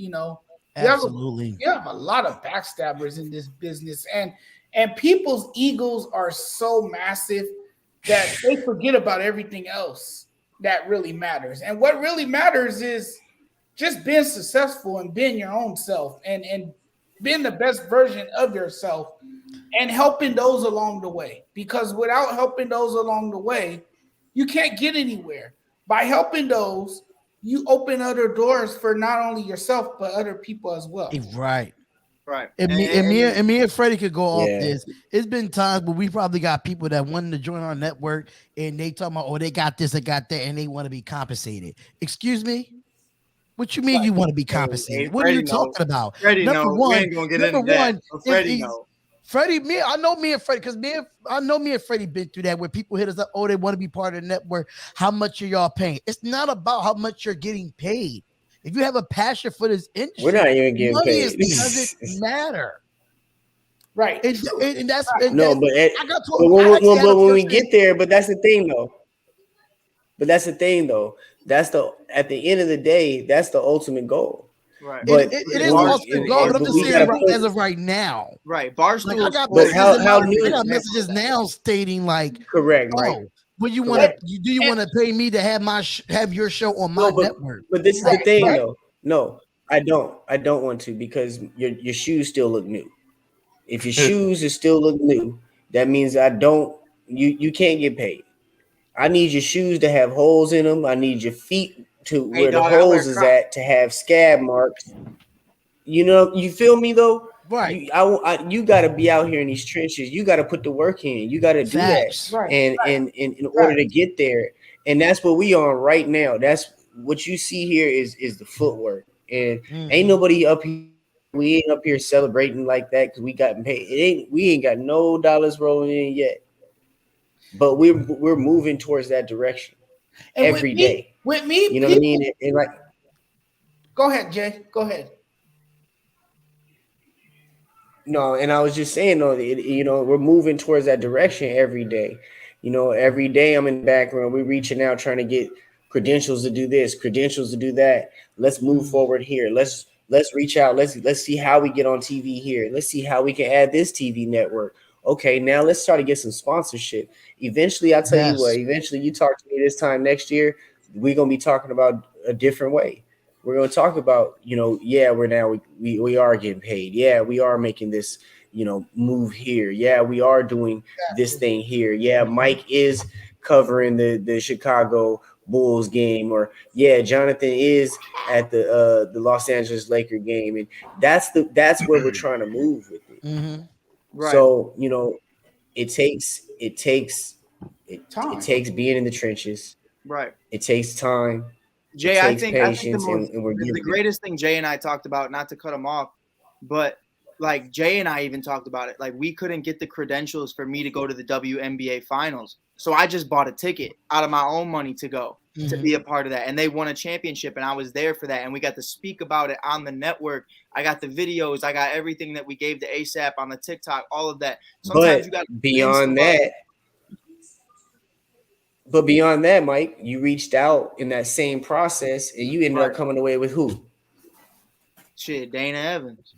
Absolutely. You have a lot of backstabbers in this business, and people's egos are so massive that they forget about everything else that really matters. And what really matters is just being successful and being your own self and being the best version of yourself and helping those along the way. Because without helping those along the way, you can't get anywhere. By helping those, you open other doors for not only yourself but other people as well. Right. Right. And me and Freddie could go off Yeah. this. It's been times where we probably got people that wanted to join our network and they talking about, oh, they got this, they got that, and they want to be compensated. Excuse me? What you mean you want to be compensated? What are you talking about? Freddie, Number we one, ain't gonna get into that. Freddie, no. Freddie, I know me and Freddie, because I know me and Freddie been through that where people hit us up, oh, they want to be part of the network. How much are y'all paying? It's not about how much you're getting paid. If you have a passion for this industry, We're not even getting money paid. doesn't matter. Right. And that's No, but I got told, but when we get there, but that's the thing though. That's at the end of the day, that's the ultimate goal. Right. But it is the ultimate goal, but I'm just saying as of right now. Right. Barstool. Like, I got but how new? I got messages now stating like, Correct. oh, Right. Well, you want to? Do you want to pay me to have have your show on my network? But this is the thing, though. No, I don't. I don't want to because your shoes still look new. If your shoes are still look new, that means I don't. You can't get paid. I need your shoes to have holes in them. I need your feet to where the holes is at to have scab marks. You know, you feel me though? Right. You got to be out here in these trenches. You got to put the work in. You got to do that, and in order to get there. And that's what we on right now. That's what you see here is the footwork. And ain't nobody up here. We ain't up here celebrating like that because we got paid. We ain't got no dollars rolling in yet. But we're moving towards that direction every day. With me, you know what I mean? And like, go ahead, Jay. Go ahead. No, and I was just saying, though, we're moving towards that direction every day. You know, every day I'm in the background. We're reaching out, trying to get credentials to do this, credentials to do that. Let's move forward here. Let's reach out. Let's see how we get on TV here. Let's see how we can add this TV network. Okay, now let's try to get some sponsorship. Eventually, I'll tell you what. Eventually, you talk to me this time next year, we're gonna be talking about a different way. We're going to talk about, we are getting paid. Yeah, we are making this, move here. Yeah, we are doing this thing here. Yeah, Mike is covering the Chicago Bulls game, or yeah, Jonathan is at the Los Angeles Laker game, and that's where we're trying to move with it. Mm-hmm. Right. So it takes being in the trenches. Right. It takes time. Jay, I think the greatest thing Jay and I talked about, not to cut him off, but like Jay and I even talked about it. Like we couldn't get the credentials for me to go to the WNBA finals. So I just bought a ticket out of my own money to go to be a part of that. And they won a championship and I was there for that. And we got to speak about it on the network. I got the videos. I got everything that we gave to ASAP on the TikTok, all of that. Sometimes But beyond that, Mike, you reached out in that same process and you ended up coming away with who? Shit, Dana Evans.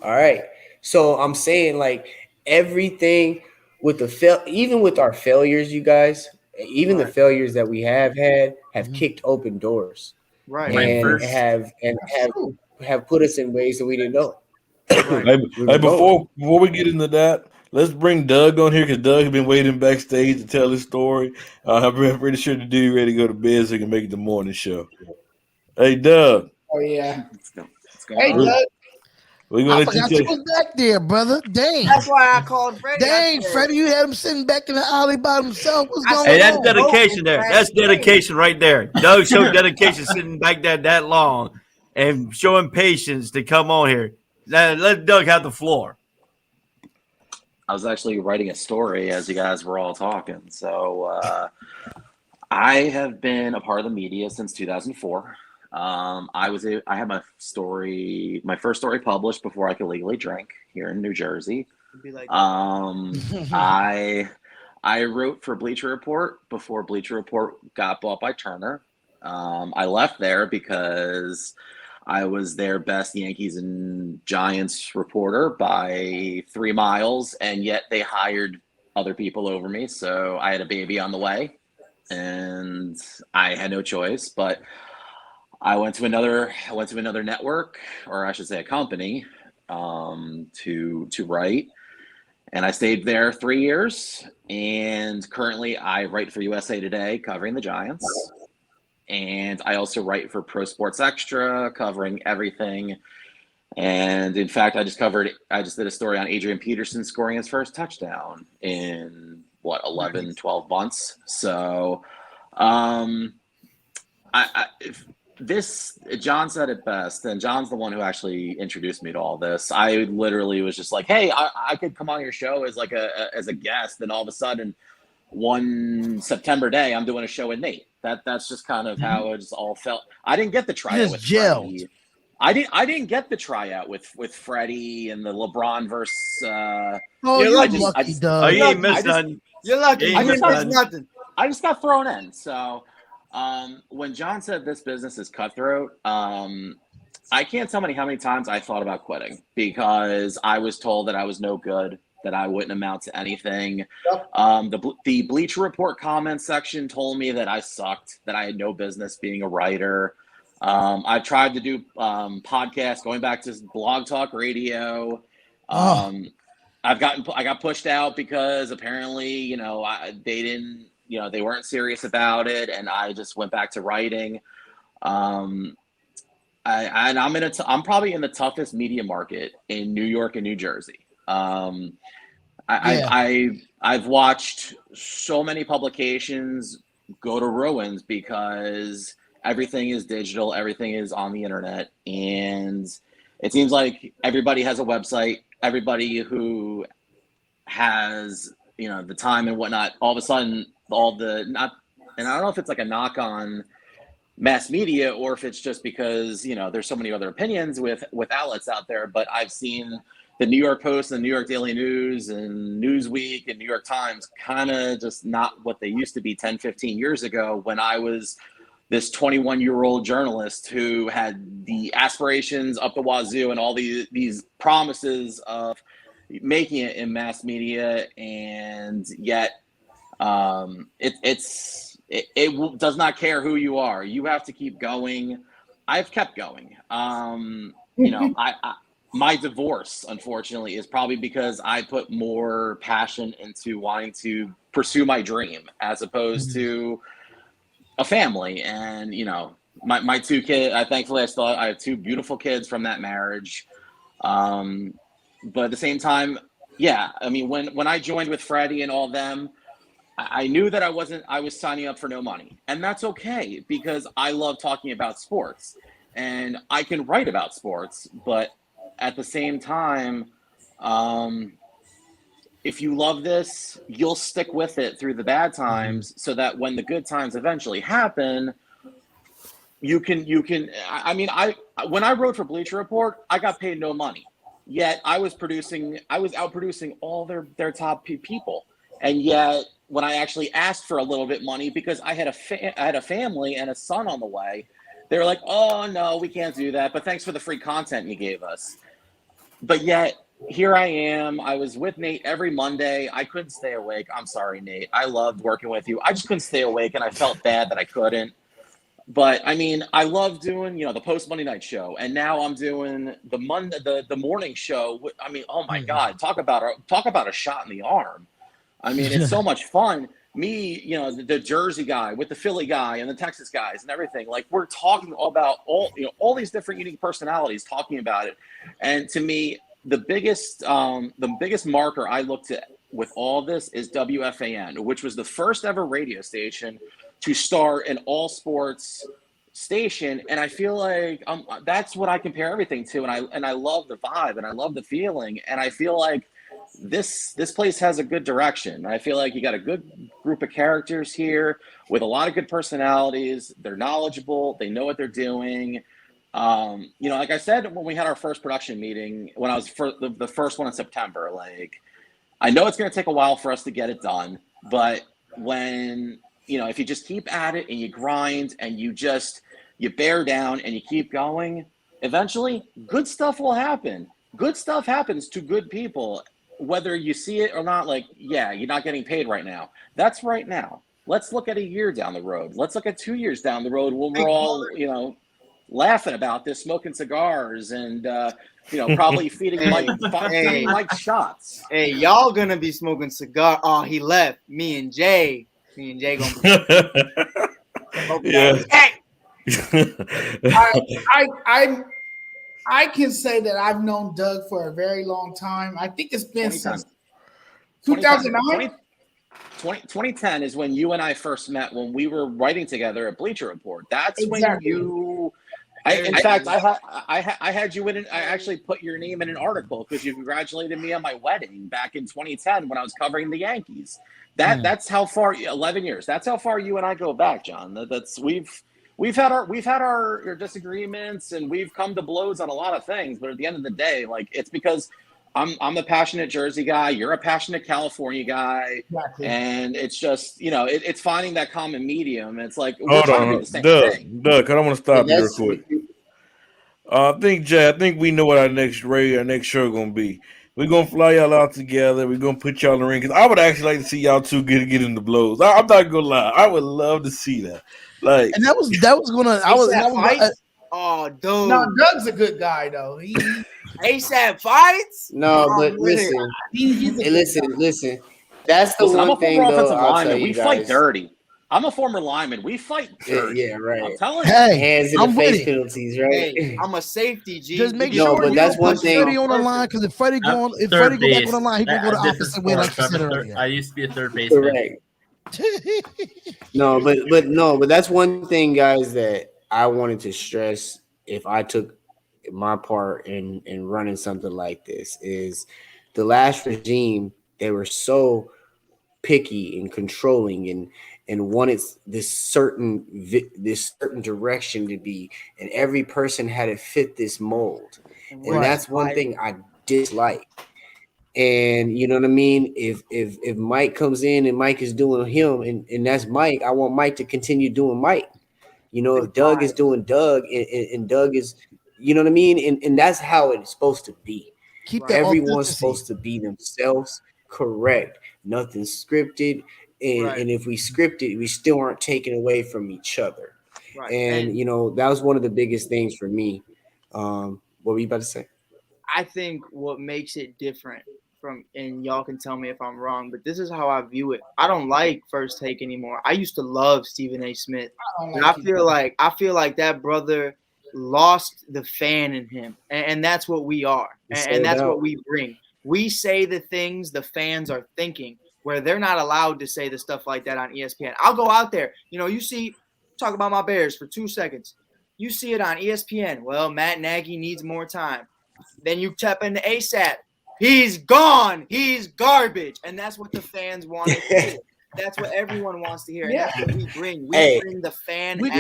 All right. So I'm saying like everything with even with our failures, you guys, even the failures that we have had have kicked open doors. Right. And have put us in ways that we didn't know. Hey, before we get into that, let's bring Doug on here because Doug has been waiting backstage to tell his story. I'm pretty sure the dude ready to go to bed so he can make it the morning show. Hey, Doug. Oh, yeah. Let's go. Hey, Doug. We're gonna let you was back there, brother. Dang. That's why I called Freddie. Dang, Freddie, you had him sitting back in the alley by himself. What's going on? Hey, that's dedication there. That's dedication right there. Doug showed dedication sitting back there that long and showing patience to come on here. Now, let Doug have the floor. I was actually writing a story as you guys were all talking. So I have been a part of the media since 2004. I had my first story published before I could legally drink here in New Jersey. I wrote for Bleacher Report before Bleacher Report got bought by Turner. I left there because I was their best Yankees and Giants reporter by 3 miles, and yet they hired other people over me. So I had a baby on the way, and I had no choice. But I went to another network, or I should say a company, to write. And I stayed there 3 years. And currently I write for USA Today covering the Giants. And I also write for Pro Sports Extra covering everything. And in fact, I just did a story on Adrian Peterson scoring his first touchdown in 11, 12 months. So, John said it best, and John's the one who actually introduced me to all this. I literally was just like, hey, I could come on your show as like as a guest, and all of a sudden one September day I'm doing a show with Nate. That's just kind of how it just all felt. I didn't get the tryout with Freddie. I didn't get the tryout with Freddie and the LeBron versus you're lucky, Doug. You ain't missed nothing. You're lucky. I just missed nothing. I just got thrown in. So when John said this business is cutthroat, I can't tell how many times I thought about quitting because I was told that I was no good, that I wouldn't amount to anything. Yep. The Bleacher Report comment section told me that I sucked, that I had no business being a writer. I tried to do podcasts, going back to Blog Talk Radio. I got pushed out because apparently, they weren't serious about it, and I just went back to writing. I'm probably in the toughest media market in New York and New Jersey. I've watched so many publications go to ruins because everything is digital, everything is on the internet, and it seems like everybody has a website. Everybody who has the time and whatnot, all of a sudden, and I don't know if it's like a knock on mass media or if it's just because there's so many other opinions with outlets out there, but I've seen the New York Post and the New York Daily News and Newsweek and New York Times kind of just not what they used to be 10, 15 years ago when I was this 21-year-old journalist who had the aspirations up the wazoo and all these promises of making it in mass media, and yet it does not care who you are. You have to keep going. I've kept going. My divorce, unfortunately, is probably because I put more passion into wanting to pursue my dream as opposed to a family. And my two kids, thankfully I have two beautiful kids from that marriage. But at the same time, when I joined with Freddie and all them, I knew that I was signing up for no money, and that's okay because I love talking about sports and I can write about sports. But at the same time, if you love this, you'll stick with it through the bad times so that when the good times eventually happen, you can, when I wrote for Bleacher Report, I got paid no money, yet I was outproducing all their top people. And yet when I actually asked for a little bit money because I had a family and a son on the way, they were like, oh no, we can't do that, but thanks for the free content you gave us. But yet here I am. I was with Nate every Monday. I couldn't stay awake. I'm sorry, Nate. I loved working with you. I just couldn't stay awake, and I felt bad that I couldn't. But I love doing, the post Monday night show, and now I'm doing the morning show. Oh my God, talk about a shot in the arm. It's so much fun. Me, the Jersey guy with the Philly guy and the Texas guys and everything. Like, we're talking about all these different unique personalities talking about it. And to me, the biggest marker I looked at with all this is WFAN, which was the first ever radio station to start an all sports station. And I feel like that's what I compare everything to. And I love the vibe and I love the feeling. And I feel like this place has a good direction. I feel like you got a good group of characters here with a lot of good personalities. They're knowledgeable. They know what they're doing. Like I said, when we had our first production meeting, when I was the first one in September, like, I know it's going to take a while for us to get it done, but when, if you just keep at it and you grind and you bear down and you keep going, eventually good stuff will happen. Good stuff happens to good people, whether you see it or not. Like, yeah, you're not getting paid right now. That's right now. Let's look at a year down the road. Let's look at 2 years down the road when we're all, laughing about this, smoking cigars, and probably feeding Mike shots. Hey, y'all gonna be smoking cigar? Oh, he left. Me and Jay gonna be. Yeah. I can say that I've known Doug for a very long time. I think it's been since 2009. 2010 is when you and I first met, when we were writing together at Bleacher Report. That's Exactly. when you. In fact, I had you in. I actually put your name in an article because you congratulated me on my wedding back in 2010 when I was covering the Yankees. That's how far. 11 years. That's how far you and I go back, John. We've had our disagreements and we've come to blows on a lot of things. But at the end of the day, like, it's because I'm a passionate Jersey guy. You're a passionate California guy. Exactly. And it's just, it's finding that common medium. It's like, Hold on, Doug, I don't want to stop you real quick. I think we know what our next show gonna be. We're gonna fly y'all out together. We're gonna put y'all in the ring. Cause I would actually like to see y'all two get in the blows. I'm not gonna lie. I would love to see that. Like, and that was gonna. Oh, dude. No, Doug's a good guy though. ASAP fights. No, but listen, listen. That's the one thing though. I'll tell you we guys. Fight dirty. I'm a former lineman. We fight dirty. Yeah, right. I'm telling you. Hands in the face penalties, right? Hey, I'm a safety, G. Just make sure but that's one thing. Freddie on the line, because if Freddie go back on the line, he can go the opposite way, like you said earlier. I used to be a third baseman. Correct. but that's one thing, guys, that I wanted to stress. If I took my part in running something like this, is the last regime. They were so picky and controlling and wanted this certain direction to be, and every person had to fit this mold, and that's one thing I dislike. And you know what I mean? If Mike comes in and Mike is doing him, and that's Mike, I want Mike to continue doing Mike. If Doug is doing Doug, and Doug is, you know what I mean? And that's how it's supposed to be. Everyone's supposed to be themselves. Correct. Nothing scripted. And if we script it, we still aren't taking away from each other. Right. And that was one of the biggest things for me. What were you about to say? I think what makes it different and y'all can tell me if I'm wrong, but this is how I view it. I don't like First Take anymore. I used to love Stephen A. Smith. I feel like that brother lost the fan in him. And that's what we are. And that's what we bring. We say the things the fans are thinking, where they're not allowed to say the stuff like that on ESPN. I'll go out there. You see, talk about my Bears for 2 seconds. You see it on ESPN. Well, Matt Nagy needs more time. Then you tap into ASAP. He's gone. He's garbage. And that's what the fans want to hear. That's what everyone wants to hear. And that's what we bring. We bring the fan. We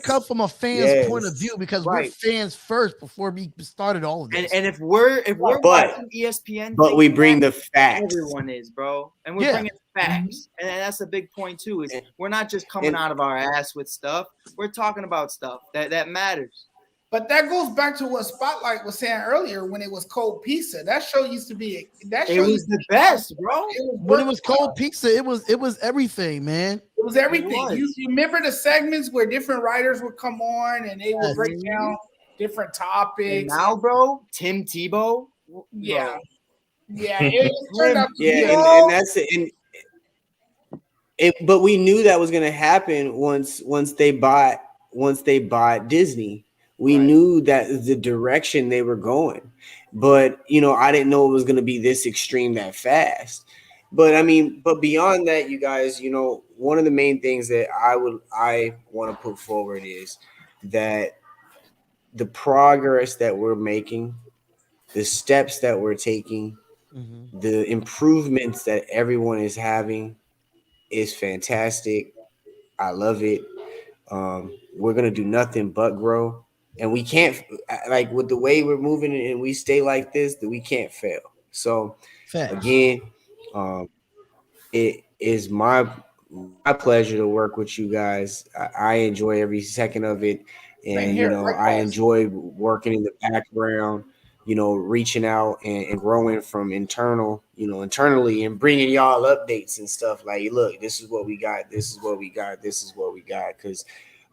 come from a fan's point of view because we're fans first before we started all of this. And if we're watching ESPN, but we bring the facts. Everyone is, bro, and we're bringing facts. And that's the big point too. Is we're not just coming out of our ass with stuff. We're talking about stuff that matters. But that goes back to what Spotlight was saying earlier when it was Cold Pizza. That show used to be it was the best, bro. When it was Cold Pizza, it was everything, man. It was everything. You remember the segments where different writers would come on and they would break down different topics. And now, bro, Tim Tebow. Yeah. Yeah. It turned out to be and that's it. But we knew that was gonna happen once they bought Disney. We knew that the direction they were going, but I didn't know it was going to be this extreme that fast. But but beyond that, you guys, one of the main things that I want to put forward is that the progress that we're making, the steps that we're taking, the improvements that everyone is having is fantastic. I love it. We're going to do nothing but grow. And we can't, like, with the way we're moving and we stay like this, that we can't fail. So, again, it is my pleasure to work with you guys. I enjoy every second of it. And, I enjoy working in the background, reaching out and growing from internally and bringing y'all updates and stuff. Like, look, this is what we got. This is what we got. This is what we got. Because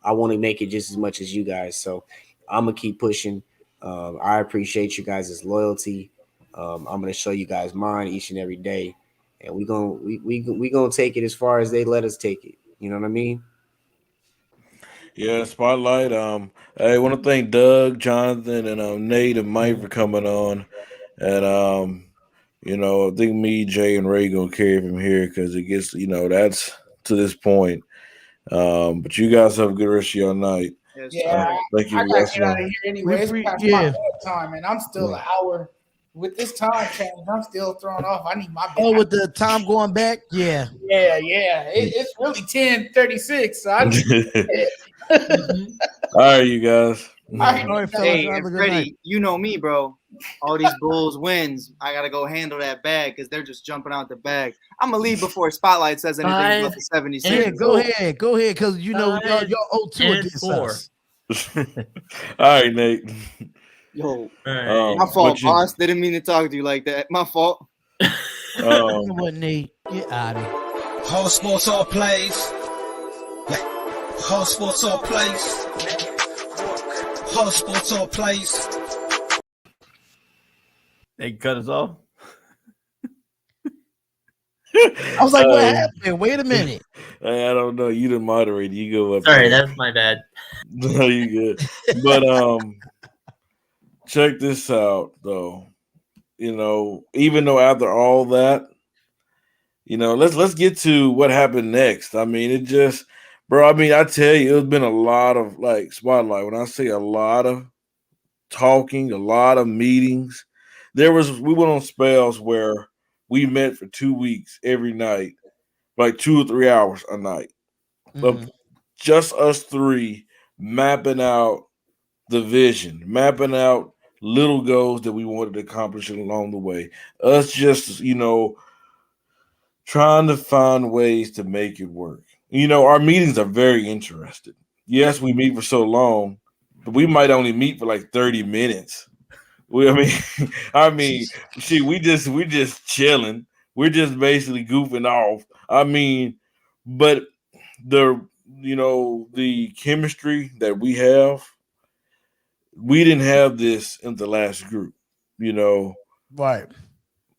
I want to make it just as much as you guys. So, I'm gonna keep pushing. I appreciate you guys' loyalty. I'm gonna show you guys mine each and every day, and we gonna take it as far as they let us take it. You know what I mean? Yeah, spotlight. I want to thank Doug, Jonathan, and Nate and Mike for coming on, and I think me, Jay, and Ray gonna carry from here because it gets, that's to this point. But you guys have a good rest of your night. Yes, Yeah, sir. Thank you I for gotta get out of listening. here anyway. It's past my Yeah. bedtime, and I'm still an hour with this time change. I'm still thrown off. I need my bed. Oh, with the time going back, yeah. Yeah. It's really 10:36. So I All right, you guys. All right. All right, fellas, Hey, have a and good night. Freddie, you know me, bro. All these Bulls wins, I gotta go handle that bag because they're just jumping out the bag. I'm gonna leave before Spotlight says anything about the 76. Yeah, go ahead, because y'all owe two against 4. us. All right, Nate. Yo, All my fault, but you- boss. Didn't mean to talk to you like that. My fault. You know what, Nate? Get out of here. Whole sports all plays. Yeah. Whole sports all plays. Whole sports all plays. They cut us off. I was like, what happened? Wait a minute. I don't know. You the moderator. You go up. Sorry, there. that's my bad. No, you good. But check this out though. Even though after all that, let's get to what happened next. I mean, it just, bro. I mean, I tell you, it's been a lot of like spotlight. When I say a lot of talking, a lot of meetings, we went on spells where we met for 2 weeks every night, like 2 or 3 hours a night. Of just us three mapping out the vision, mapping out little goals that we wanted to accomplish along the way. Us just, trying to find ways to make it work. Our meetings are very interesting. Yes, we meet for so long, but we might only meet for like 30 minutes. We just chilling. We're just basically goofing off. But the chemistry that we have, we didn't have this in the last group. Right.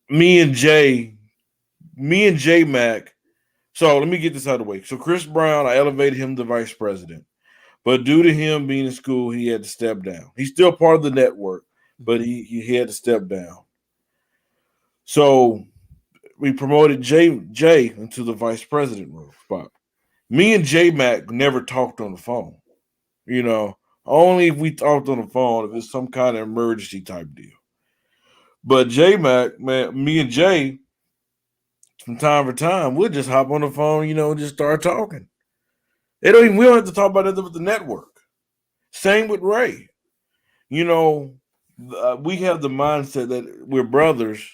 Me and J Mac. So let me get this out of the way. So Chris Brown, I elevated him to vice president. But due to him being in school, he had to step down. He's still part of the network, but he had to step down. So we promoted Jay into the vice president role spot. Me and J Mac never talked on the phone. Only if we talked on the phone if it's some kind of emergency type deal. But J Mac, man, me and Jay, from time to time, we'll just hop on the phone, and just start talking. We don't have to talk about it with the network. Same with Ray. We have the mindset that we're brothers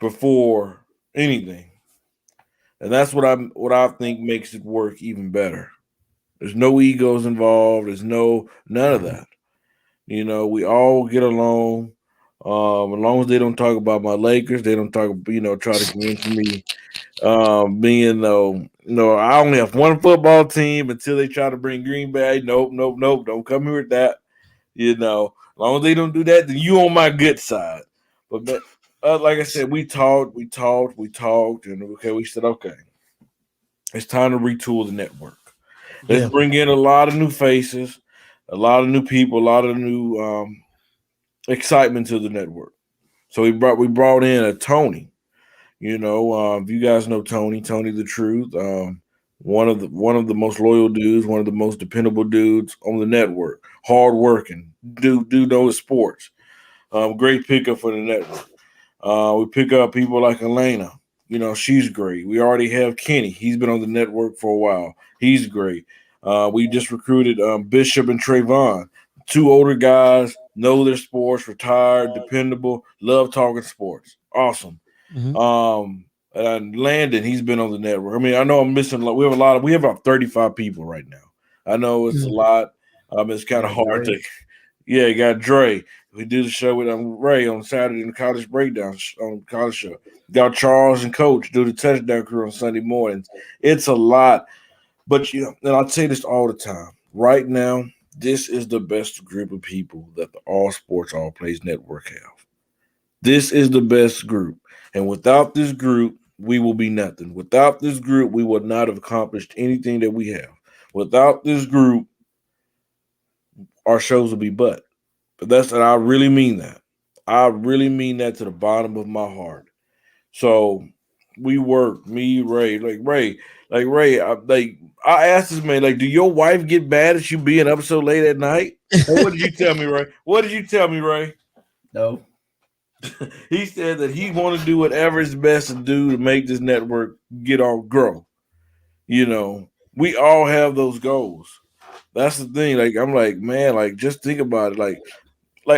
before anything. And that's what I think makes it work even better. There's no egos involved. There's none of that. We all get along. As long as they don't talk about my Lakers, they don't talk, try to convince me. Being I only have one football team until they try to bring Green Bay. Nope. Don't come here with that. As long as they don't do that, then you on my good side. But like I said, we talked, and we said, okay, it's time to retool the network. Let's bring in a lot of new faces, a lot of new people, a lot of new excitement to the network. So we brought in a Tony. If you guys know Tony the Truth, one of the most loyal dudes, one of the most dependable dudes on the network. Hard working, dude knows sports. Great pickup for the network. We pick up people like Elena. She's great. We already have Kenny. He's been on the network for a while. He's great. We just recruited Bishop and Trayvon, 2 older guys, know their sports, retired, dependable, love talking sports. Awesome. And Landon, he's been on the network. I mean, I know I'm missing. We have about 35 people right now. I know it's a lot. It's kind of hard to. Yeah, you got Dre. We do the show with Ray on Saturday in the college breakdown on college show. Got Charles and Coach do the touchdown crew on Sunday mornings. It's a lot, but and I'll say this all the time. Right now, this is the best group of people that the All Sports All Plays Network have. This is the best group. And without this group, we will be nothing. Without this group, we would not have accomplished anything that we have. Without this group, our shows will be butt. But I really mean that. I really mean that to the bottom of my heart. So we work, me, Ray, I asked this man, like, do your wife get mad at you being up so late at night? And what did you tell me, Ray? What did you tell me, Ray? No. He said that he want to do whatever is best to do to make this network grow. You know, we all have those goals. That's the thing. Like, I'm like, man, like, just think about it. Like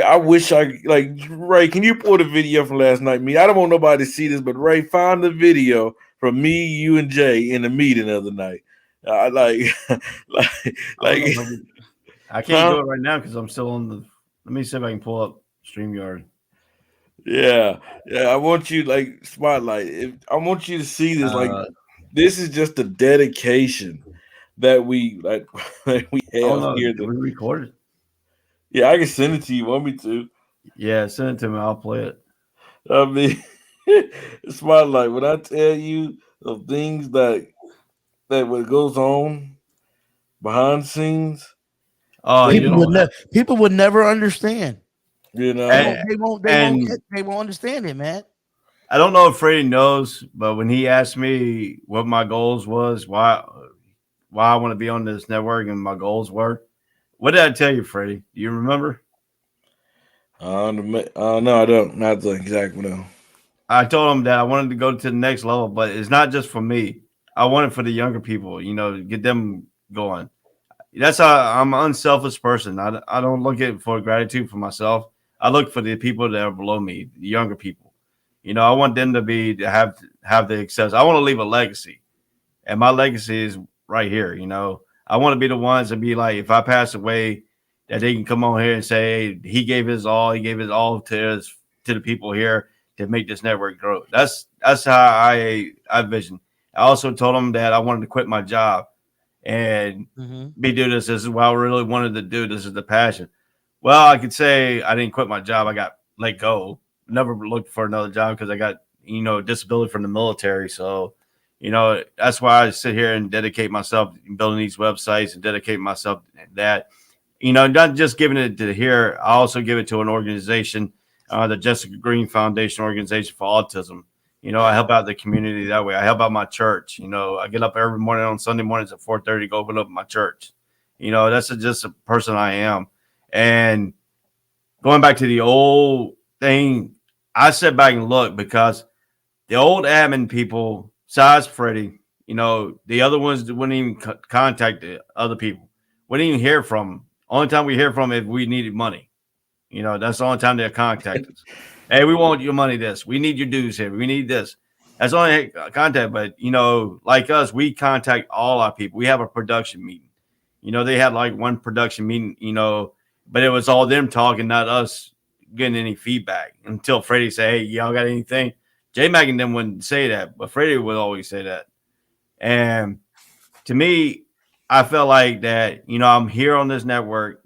I wish Ray, can you pull the video from last night? I don't want nobody to see this, but Ray, find the video from me, you, and Jay in the meeting the other night. I can't do it right now because I'm still on the. Let me see if I can pull up StreamYard. Yeah. I want you spotlight. I want you to see this. This is just the dedication that we that we have here. Did we record it? Yeah, I can send it to you. Want me to? Yeah, send it to me. I'll play it. I mean, spotlight. When I tell you the things that what goes on behind the scenes, people would never understand. You know, they won't understand it, man. I don't know if Freddie knows, but when he asked me what my goals was, why I want to be on this network and my goals were, what did I tell you, Freddie? Do you remember? No, I don't. Not exactly. No. I told him that I wanted to go to the next level, but it's not just for me. I want it for the younger people, get them going. That's how I'm an unselfish person. I don't look at for gratitude for myself. I look for the people that are below me, the younger people. I want them to have the success. I want to leave a legacy, and my legacy is right here. I want to be the ones to be like, if I pass away, that they can come on here and say, hey, he gave his all. He gave his all to the people here to make this network grow. That's how I vision. I also told them that I wanted to quit my job and be doing this. This is what I really wanted to do. This is the passion. Well, I could say I didn't quit my job. I got let go. Never looked for another job because I got, disability from the military. So, that's why I sit here and dedicate myself building these websites and dedicate myself to that. Not just giving it to here. I also give it to an organization, the Jessica Green Foundation organization for autism. I help out the community that way. I help out my church. I get up every morning on Sunday mornings at 4:30 to go open up my church. That's just a person I am. And going back to the old thing, I sit back and look because the old admin people, besides Freddie, the other ones wouldn't even contact the other people. Wouldn't even hear from them. Only time we hear from them if we needed money. That's the only time they'll contact us. Hey, we want your money this. We need your dues here. We need this. That's only contact. But, like us, we contact all our people. We have a production meeting. They had like one production meeting, but it was all them talking, not us getting any feedback until Freddie said, hey, y'all got anything? J-Mac and them wouldn't say that, but Freddie would always say that. And to me, I felt like that, I'm here on this network.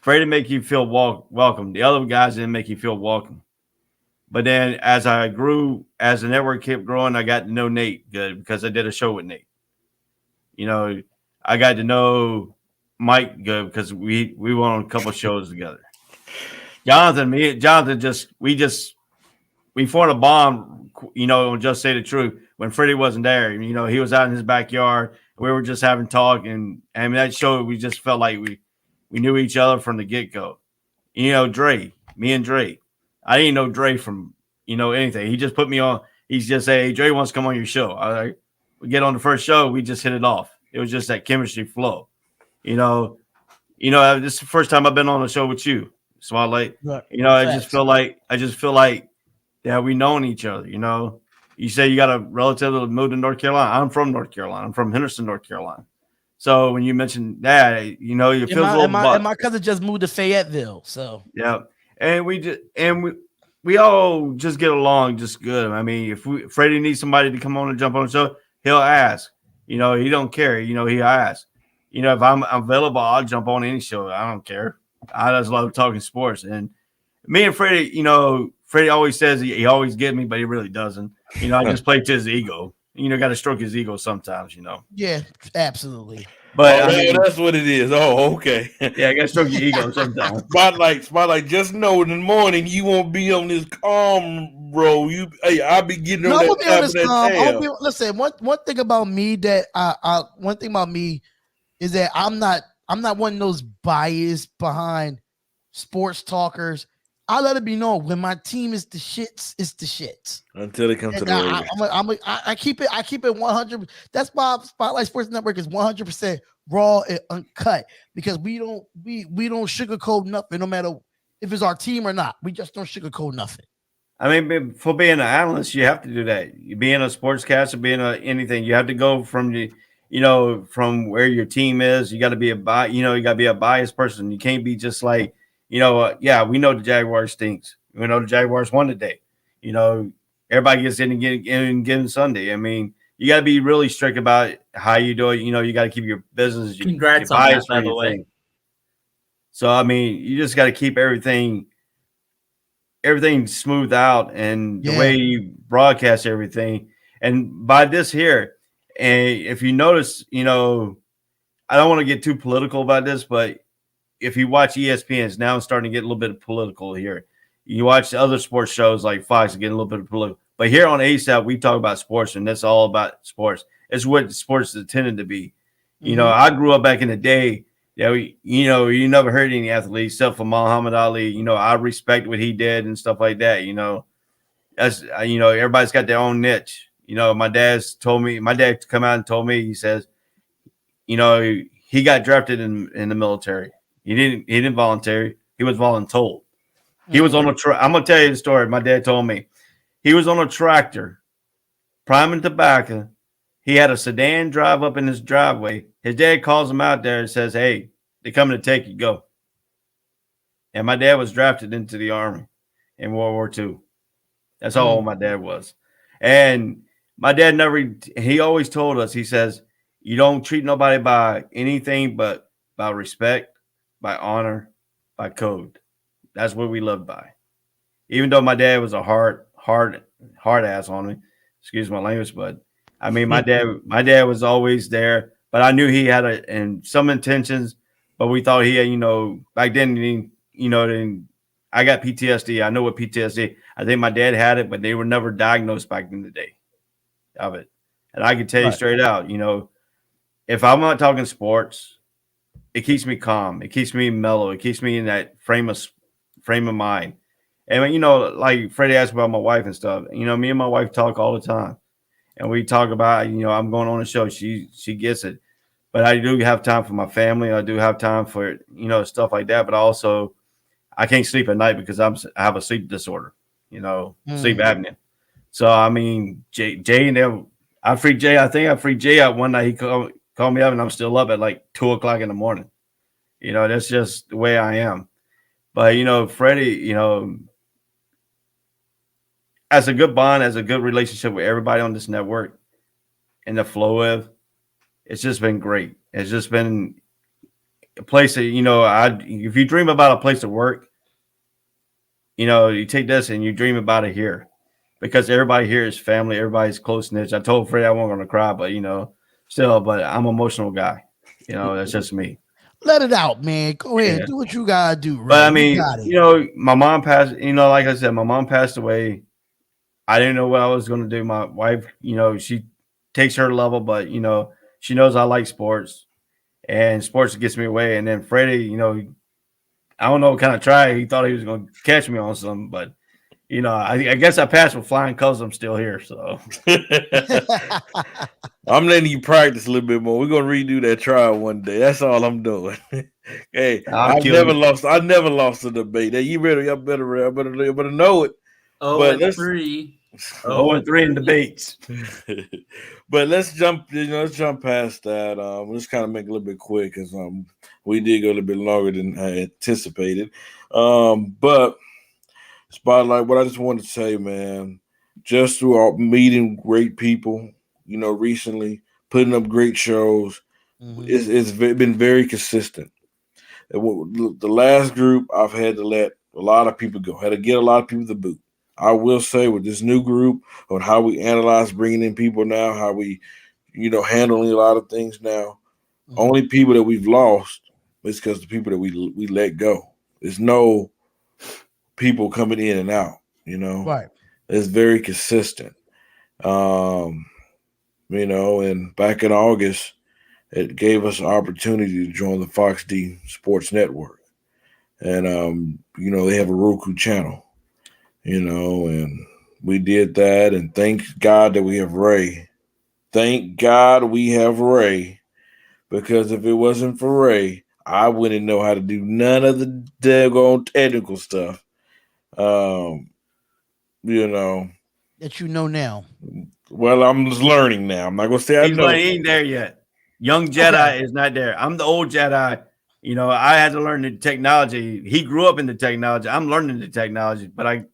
Freddie make you feel welcome. The other guys didn't make you feel welcome. But then as I grew, as the network kept growing, I got to know Nate good because I did a show with Nate. I got to know Mike good because we went on a couple of shows together. Jonathan, we formed a bond, just say the truth. When Freddie wasn't there, he was out in his backyard. We were just having talk, and that show, we just felt like we knew each other from the get-go. Dre, me and Dre. I didn't know Dre from, anything. He just put me on. He's just say, hey, Dre wants to come on your show. We get on the first show, we just hit it off. It was just that chemistry flow. This is the first time I've been on a show with you, Spotlight. Right. I just feel like that we known each other. You say you got a relative that moved to North Carolina. I'm from North Carolina. I'm from Henderson, North Carolina. So when you mentioned that, you feel a little. And my cousin just moved to Fayetteville. So yeah, and we all just get along just good. I mean, if Freddie needs somebody to come on and jump on the show, he'll ask. He don't care. He asks. You know, if I'm available, I'll jump on any show. I don't care. I just love talking sports. And me and Freddie, you know, Freddie always says he always gets me, but he really doesn't. You know, I just play to his ego. You know, got to stroke his ego sometimes, you know. Yeah, absolutely. But Oh, I mean, that's what it is. Oh, okay. yeah, I got to stroke your ego sometimes. Spotlight. Just know in the morning you won't be on this calm, bro. I'll be getting on No, I'm that gonna be top on of this. that tail. Listen, one thing about me that one thing about me is that I'm not one of those biased behind sports talkers. I let it be known when my team is the shits, it's the shits. Until it comes to the radio. I keep it 100. That's why Spotlight Sports Network is 100% raw and uncut, because we don't sugarcoat nothing, no matter if it's our team or not. We just don't sugarcoat nothing. I mean, for being an analyst, you have to do that. Being a sportscaster, being anything, you have to go from from where your team is. You got to be you got to be a biased person. You can't be just like, yeah, we know the Jaguars stinks. We know the Jaguars won today. You know, everybody gets in and given Sunday. I mean, you got to be really strict about how you do it. You know, you got to keep your business. Congrats your on that, by the way. So, I mean, you just got to keep everything smoothed out, and the way you broadcast everything. And by this here, and if you notice, I don't want to get too political about this, but if you watch ESPN, it's now starting to get a little bit political here. You watch other sports shows like Fox, getting a little bit political. But here on ASAP, we talk about sports, and that's all about sports. It's what sports is intended to be. Mm-hmm. I grew up back in the day. You never heard any athlete except for Muhammad Ali. I respect what he did and stuff like that. That's everybody's got their own niche. My dad come out and told me, he says, he got drafted in the military. He didn't volunteer. He was voluntold. He was on a I'm gonna tell you the story. My dad told me he was on a tractor, priming tobacco. He had a sedan drive up in his driveway. His dad calls him out there and says, "Hey, they're coming to take you. Go." And my dad was drafted into the Army in World War II. That's how old my dad was. And my dad he always told us, he says, you don't treat nobody by anything but by respect, by honor, by code. That's what we live by. Even though my dad was a hard ass on me, excuse my language, but I mean, my dad was always there, but I knew he had some intentions, but we thought he had, back then, then I got PTSD. I know what PTSD. I think my dad had it, but they were never diagnosed back in the day of it. And I can tell you straight out, if I'm not talking sports, it keeps me calm. It keeps me mellow. It keeps me in that frame of mind. And, like Freddie asked about my wife and stuff, me and my wife talk all the time. And we talk about, I'm going on a show. She gets it. But I do have time for my family. I do have time for, stuff like that. But also, I can't sleep at night because I have a sleep disorder, sleep apnea. So, I mean, Jay and them, I think I freaked Jay out one night. He called me up and I'm still up at like 2:00 in the morning. That's just the way I am. But, Freddie, has a good bond, has a good relationship with everybody on this network and the flow of, it's just been great. It's just been a place that, if you dream about a place to work, you take this and you dream about it here because everybody here is family. Everybody's close knit. I told Freddie I wasn't going to cry, but, but I'm an emotional guy. That's just me. Let it out, man. Go ahead. Do what you got to do. Right? But I mean, my mom passed, like I said, my mom passed away. I didn't know what I was going to do. My wife, she takes her level, but, she knows I like sports and sports gets me away. And then Freddie, I don't know what kind of try. He thought he was going to catch me on something, but, I guess I passed with flying colors. I'm still here. So I'm letting you practice a little bit more. We're going to redo that trial one day. That's all I'm doing. Hey, I never lost a debate. Hey, you better know it. Oh, but 3. 0-3 in debates. But let's jump past that. Let's kind of make it a little bit quick because we did go a little bit longer than I anticipated. But Spotlight, what I just wanted to say, man, just through meeting great people, recently, putting up great shows, It's been very consistent. The last group, I've had to let a lot of people go. Had to get a lot of people to boot. I will say with this new group on how we analyze bringing in people now, how we, handling a lot of things now. Only people that we've lost is because the people that we let go. There's no people coming in and out. Right. It's very consistent. Um, and back in August, it gave us an opportunity to join the Fox D Sports Network. And, they have a Roku channel, and we did that. And thank God that we have Ray. Thank God we have Ray, because if it wasn't for Ray, I wouldn't know how to do none of the daggone technical stuff. That you know now. Well, I'm just learning now. I'm not gonna say I He's know. like, he ain't there yet. Young Jedi is not there. I'm the old Jedi. I had to learn the technology. He grew up in the technology. I'm learning the technology, but I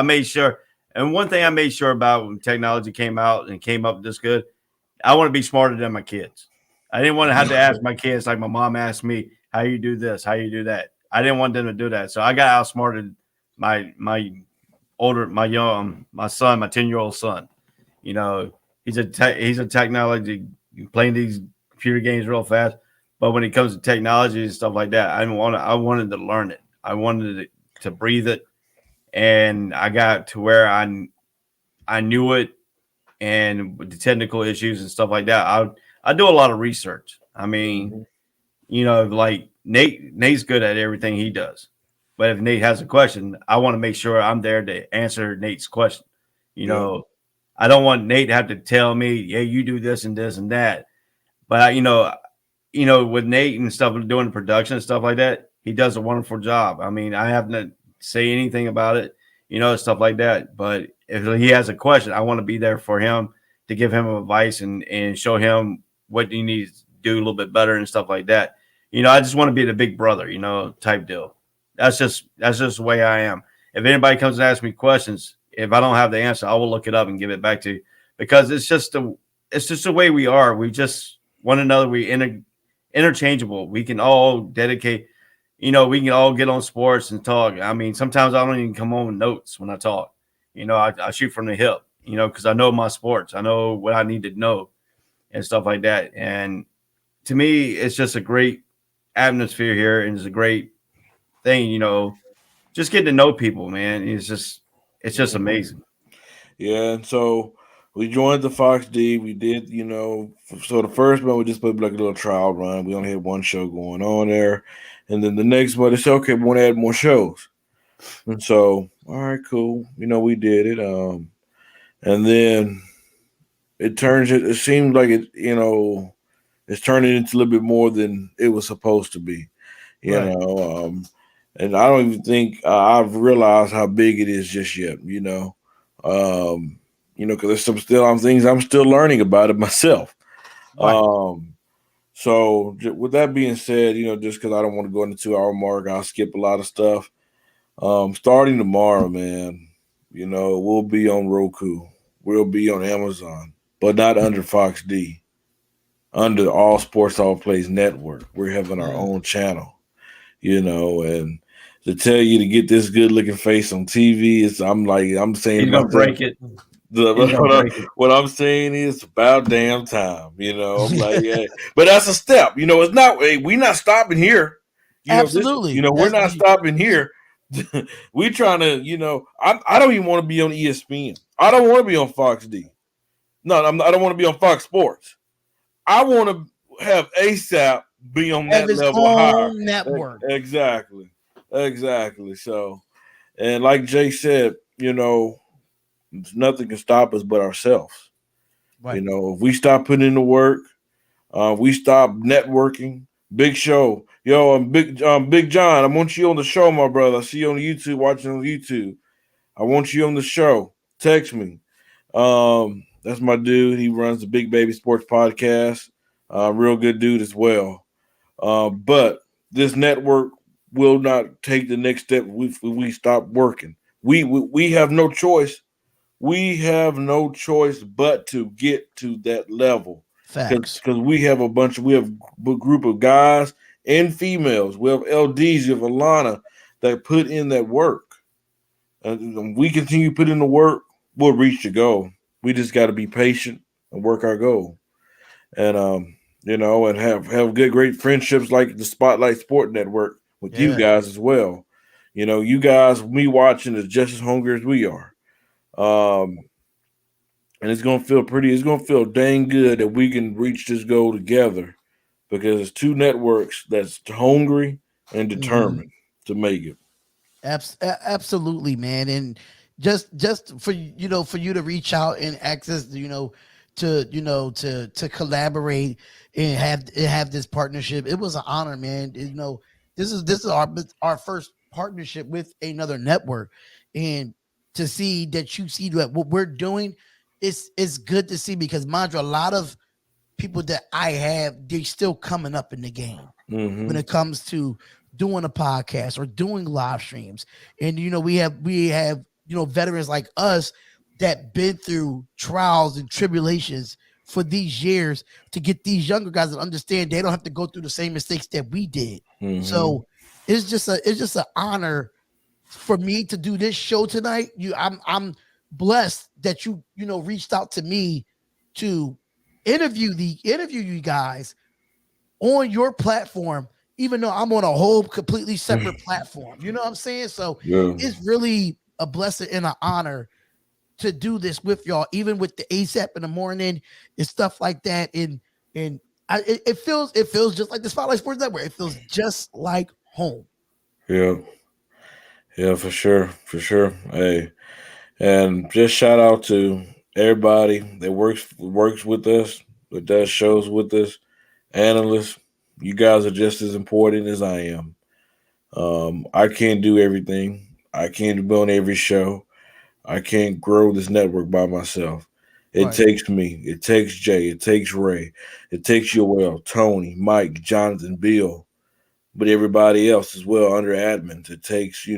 made sure. And one thing I made sure about when technology came out and came up this good, I want to be smarter than my kids. I didn't want to have to ask my kids like my mom asked me, how you do this, how you do that. I didn't want them to do that. So I got outsmarted my son, my 10-year-old son. He's a technology playing these computer games real fast. But when it comes to technology and stuff like that, I wanted to learn it. I wanted to breathe it. And I got to where I knew it, and with the technical issues and stuff like that, I do a lot of research. I mean, like Nate's good at everything he does. But if Nate has a question, I want to make sure I'm there to answer Nate's question. I don't want Nate to have to tell me, yeah, you do this and this and that. But with Nate and stuff doing the production and stuff like that, he does a wonderful job. I mean, I haven't say anything about it, stuff like that. But if he has a question, I want to be there for him to give him advice and show him what he needs to do a little bit better and stuff like that. I just want to be the big brother, type deal. That's just the way I am. If anybody comes and asks me questions, if I don't have the answer, I will look it up and give it back to you, because it's just the way we are. We just one another. We interchangeable. We can all dedicate. We can all get on sports and talk. I mean, sometimes I don't even come on with notes when I talk. I shoot from the hip. Because I know my sports. I know what I need to know and stuff like that. And to me, it's just a great atmosphere here, and it's a great thing. Just getting to know people, man. It's just amazing. Yeah, and so we joined the Fox D. We did, so the first one we just put like a little trial run. We only had one show going on there, and then the next one they said, okay, we want to add more shows. And so, all right, cool. We did it. And then it seemed like it's turning into a little bit more than it was supposed to be. And I don't even think I've realized how big it is just yet. Because there's some things I'm still learning about it myself. Right. So with that being said, just because I don't want to go into 2-hour mark, I'll skip a lot of stuff. Starting tomorrow, man, we'll be on Roku. We'll be on Amazon, but not under Fox D. Under All Sports All Plays Network. We're having our own channel, and to tell you to get this good looking face on TV, I'm saying he's gonna break it. What I'm saying is about damn time, I'm like, yeah, but that's a step, it's not, we're not stopping here. Absolutely. We're not stopping here. We trying to, I don't even want to be on ESPN. I don't want to be on Fox D. No, I don't want to be on Fox Sports. I want to have ASAP be on that level higher. Network. Exactly. So, and like Jay said, nothing can stop us but ourselves. Right. If we stop putting in the work, we stop networking. Big Show, yo, I'm Big John. I want you on the show, my brother. I see you on YouTube, watching on YouTube. I want you on the show. Text me. That's my dude. He runs the Big Baby Sports Podcast. Real good dude as well. But this network will not take the next step if we stop working. We have no choice. We have no choice but to get to that level. Facts. because we have a group of guys and females. We have LDs, you have Alana that put in that work. And we continue to put in the work, we'll reach the goal. We just got to be patient and work our goal. And and have good, great friendships like the Spotlight Sport Network with you guys as well. You guys, me watching is just as hungry as we are. And it's gonna feel dang good that we can reach this goal together because it's two networks that's hungry and determined to make it. Absolutely, man. And just for for you to reach out and access, to collaborate and have this partnership. It was an honor, man. This is our first partnership with another network, and to see that you see that what we're doing, it's good to see because mind you, a lot of people that I have, they're still coming up in the game when it comes to doing a podcast or doing live streams. And we have veterans like us that been through trials and tribulations for these years to get these younger guys to understand they don't have to go through the same mistakes that we did. So it's just an honor for me to do this show tonight. I'm blessed that you reached out to me to interview you guys on your platform, even though I'm on a whole completely separate platform. You know what I'm saying? So it's really a blessing and an honor to do this with y'all, even with the ASAP in the morning and stuff like that. And it feels just like the Spotlight Sports Network. It feels just like home. Yeah, for sure. Hey, and just shout out to everybody that works with us, that does shows with us, analysts. You guys are just as important as I am. I can't do everything. I can't be on every show. I can't grow this network by myself. It takes me. It takes Jay. It takes Ray. It takes Yoel, Tony, Mike, Jonathan, Bill, but everybody else as well under admins. It takes,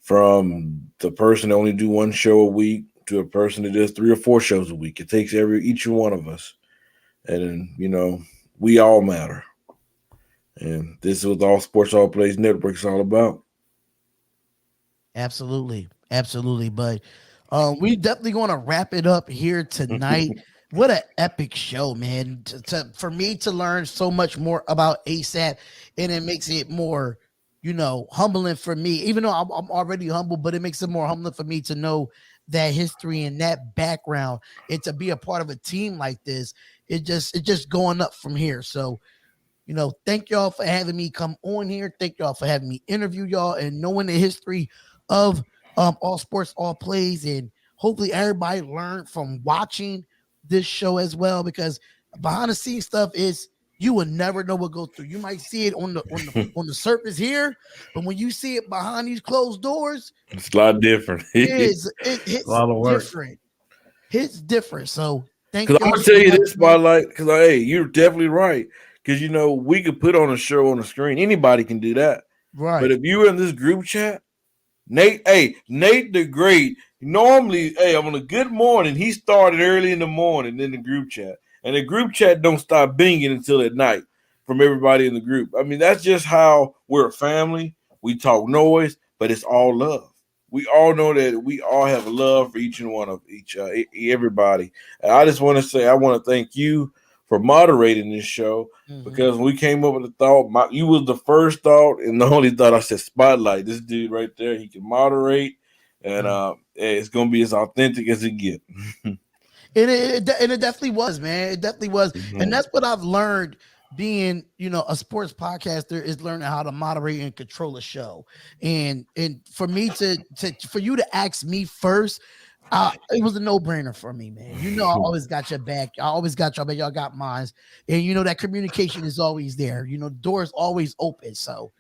from the person that only do one show a week to a person that does 3 or 4 shows a week. It takes each one of us. And then, we all matter. And this is what All Sports All Plays Network is all about. Absolutely. But we definitely going to wrap it up here tonight. What an epic show, man. For me to learn so much more about ASAP, and it makes it more, humbling for me, even though I'm already humble, but it makes it more humbling for me to know that history and that background, and to be a part of a team like this. It just going up from here. So, thank y'all for having me come on here. Thank y'all for having me interview y'all and knowing the history of All Sports, All Plays. And hopefully everybody learned from watching this show as well, because behind the scenes stuff is you will never know what goes through. You might see it on the surface here, but when you see it behind these closed doors, it's a lot different. It's a lot of work. Different. It's different. So thank you. Because I'm gonna tell you this, Spotlight, because hey, you're definitely right. Because we could put on a show on the screen. Anybody can do that. Right. But if you were in this group chat, Nate the Great, normally, on a good morning, he started early in the morning in the group chat. And the group chat don't stop binging until at night from everybody in the group. I mean, that's just how we're a family. We talk noise, but it's all love. We all know that we all have love for each and one of everybody. And I just want to say, I want to thank you for moderating this show, because when we came up with the thought, you was the first thought and the only thought. I said, Spotlight, this dude right there, he can moderate, and it's gonna be as authentic as it get. And it definitely was, man. It definitely was, and that's what I've learned being, a sports podcaster, is learning how to moderate and control a show. And for me for you to ask me first, it was a no-brainer for me, man. I always got your back. I always got your back. Y'all got mine. And that communication is always there. The door is always open. So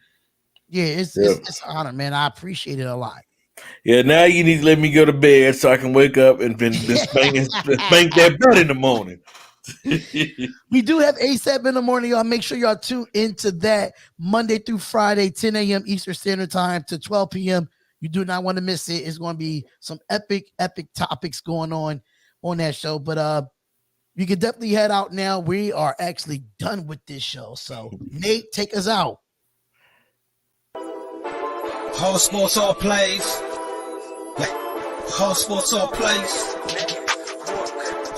yeah, it's an honor, man. I appreciate it a lot. Yeah, now you need to let me go to bed so I can wake up and spank that butt in the morning. We do have ASAP in the morning, y'all. Make sure y'all tune into that Monday through Friday, 10 a.m. Eastern Standard Time to 12 p.m. You do not want to miss it. It's going to be some epic topics going on that show. But You can definitely head out now. We are actually done with this show. So, Nate, take us out. All sports, all plays. All sports, all plays.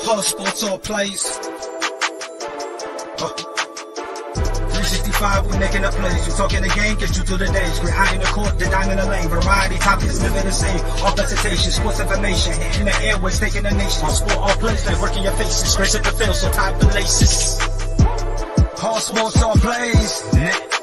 All sports, all plays. 365, we making up plays. You talking the game, get you to the days. We're high in the court, the dime in the lane. Variety topics living the same. All presentation, sports information. In the airways, taking the nation. All sport, all plays, like working your faces. Grace at the field, so tie the laces. All sports, all plays.